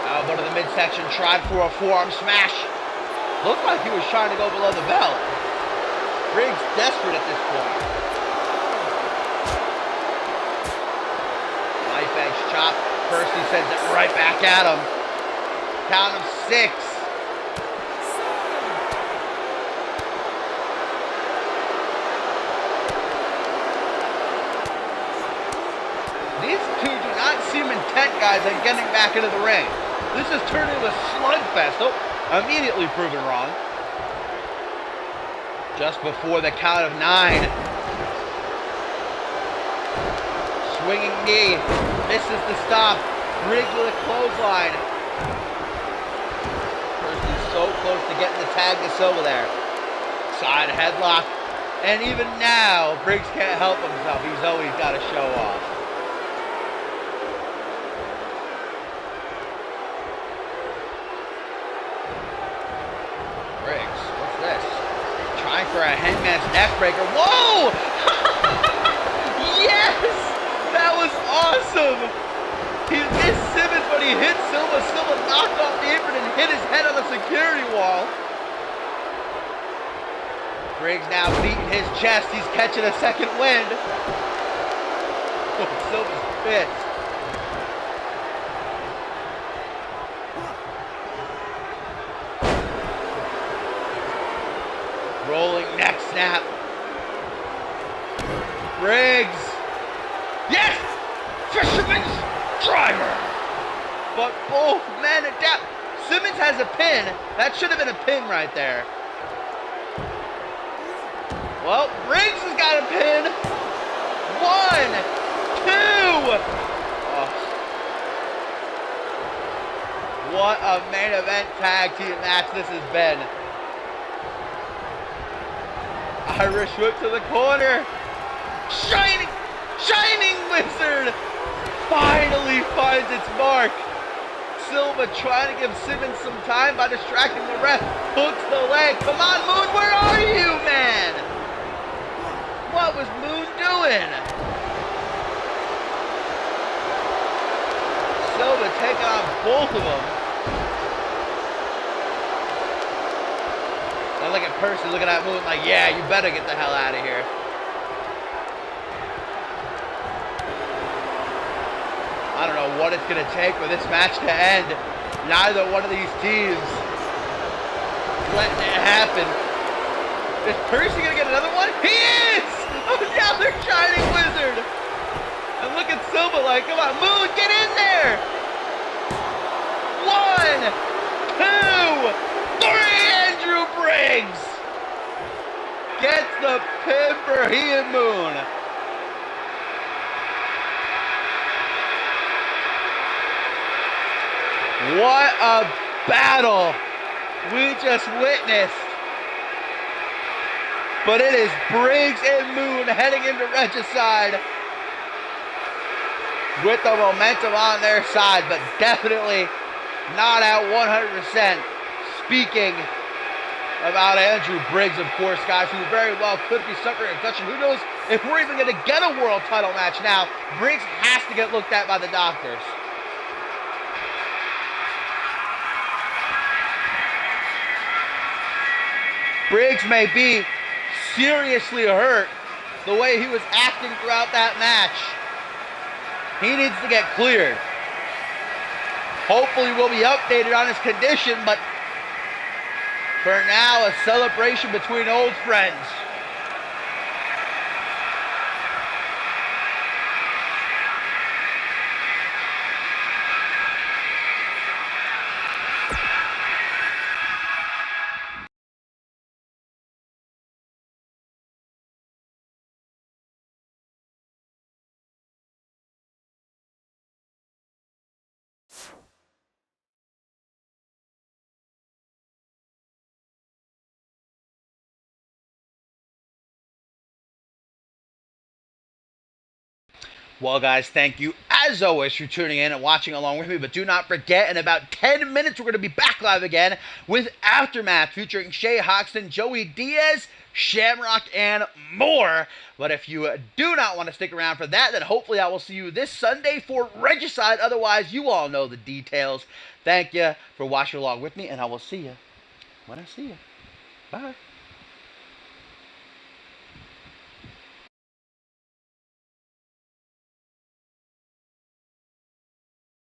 Elbow to the midsection, tried for a forearm smash. Looked like he was trying to go below the belt. Briggs desperate at this point. Knife edge chop. Percy sends it right back at him. Count of 6. These two do not seem intent, guys, on getting back into the ring. This is turning into a slugfest. Oh, immediately proven wrong. Just before the count of 9. Swinging knee. Misses the stop. Briggs with a clothesline. Percy's so close to getting the tag to Silva there. Side headlock. And even now, Briggs can't help himself. He's always got to show off. Briggs, what's this? Trying for a hangman's neck breaker. Whoa! Yes! That was awesome! He missed Simmons, but he hit Silva. Silva knocked off the apron and hit his head on the security wall. Briggs now beating his chest. He's catching a second wind. Oh, Silva's pissed. Rolling neck snap. Briggs. Yes! Fisherman's driver. But both men adapt. Simmons has a pin. That should have been a pin right there. Well, Briggs has got a pin. 1, 2. Oh. What a main event tag team match this has been. Irish whip to the corner. Shining Wizard finally finds its mark. Silva trying to give Simmons some time by distracting the ref. Hooks the leg. Come on, Moon, where are you, man? What was Moon doing? Silva taking on both of them. I look at Percy looking at Moon like, yeah, you better get the hell out of here. I don't know what it's going to take for this match to end. Neither one of these teams letting it happen. Is Percy going to get another one? He is! Oh, now they're Shining Wizard. And look at Silva like, come on, Moon, get in there. 1, 2, 3, Andrew Briggs gets the pin for he and Moon. What a battle we just witnessed. But it is Briggs and Moon heading into Regicide with the momentum on their side, but definitely not at 100%. Speaking about Andrew Briggs, of course, guys, who very well could be suffering a concussion. Who knows if we're even going to get a world title match now. Briggs has to get looked at by the doctors. Briggs may be seriously hurt the way he was acting throughout that match. He needs to get cleared. Hopefully we'll be updated on his condition, but for now, a celebration between old friends. Well, guys, thank you, as always, for tuning in and watching along with me. But do not forget, in about 10 minutes, we're going to be back live again with Aftermath, featuring Shay Hoxton, Joey Diaz, Shamrock, and more. But if you do not want to stick around for that, then hopefully I will see you this Sunday for Regicide. Otherwise, you all know the details. Thank you for watching along with me, and I will see you when I see you. Bye.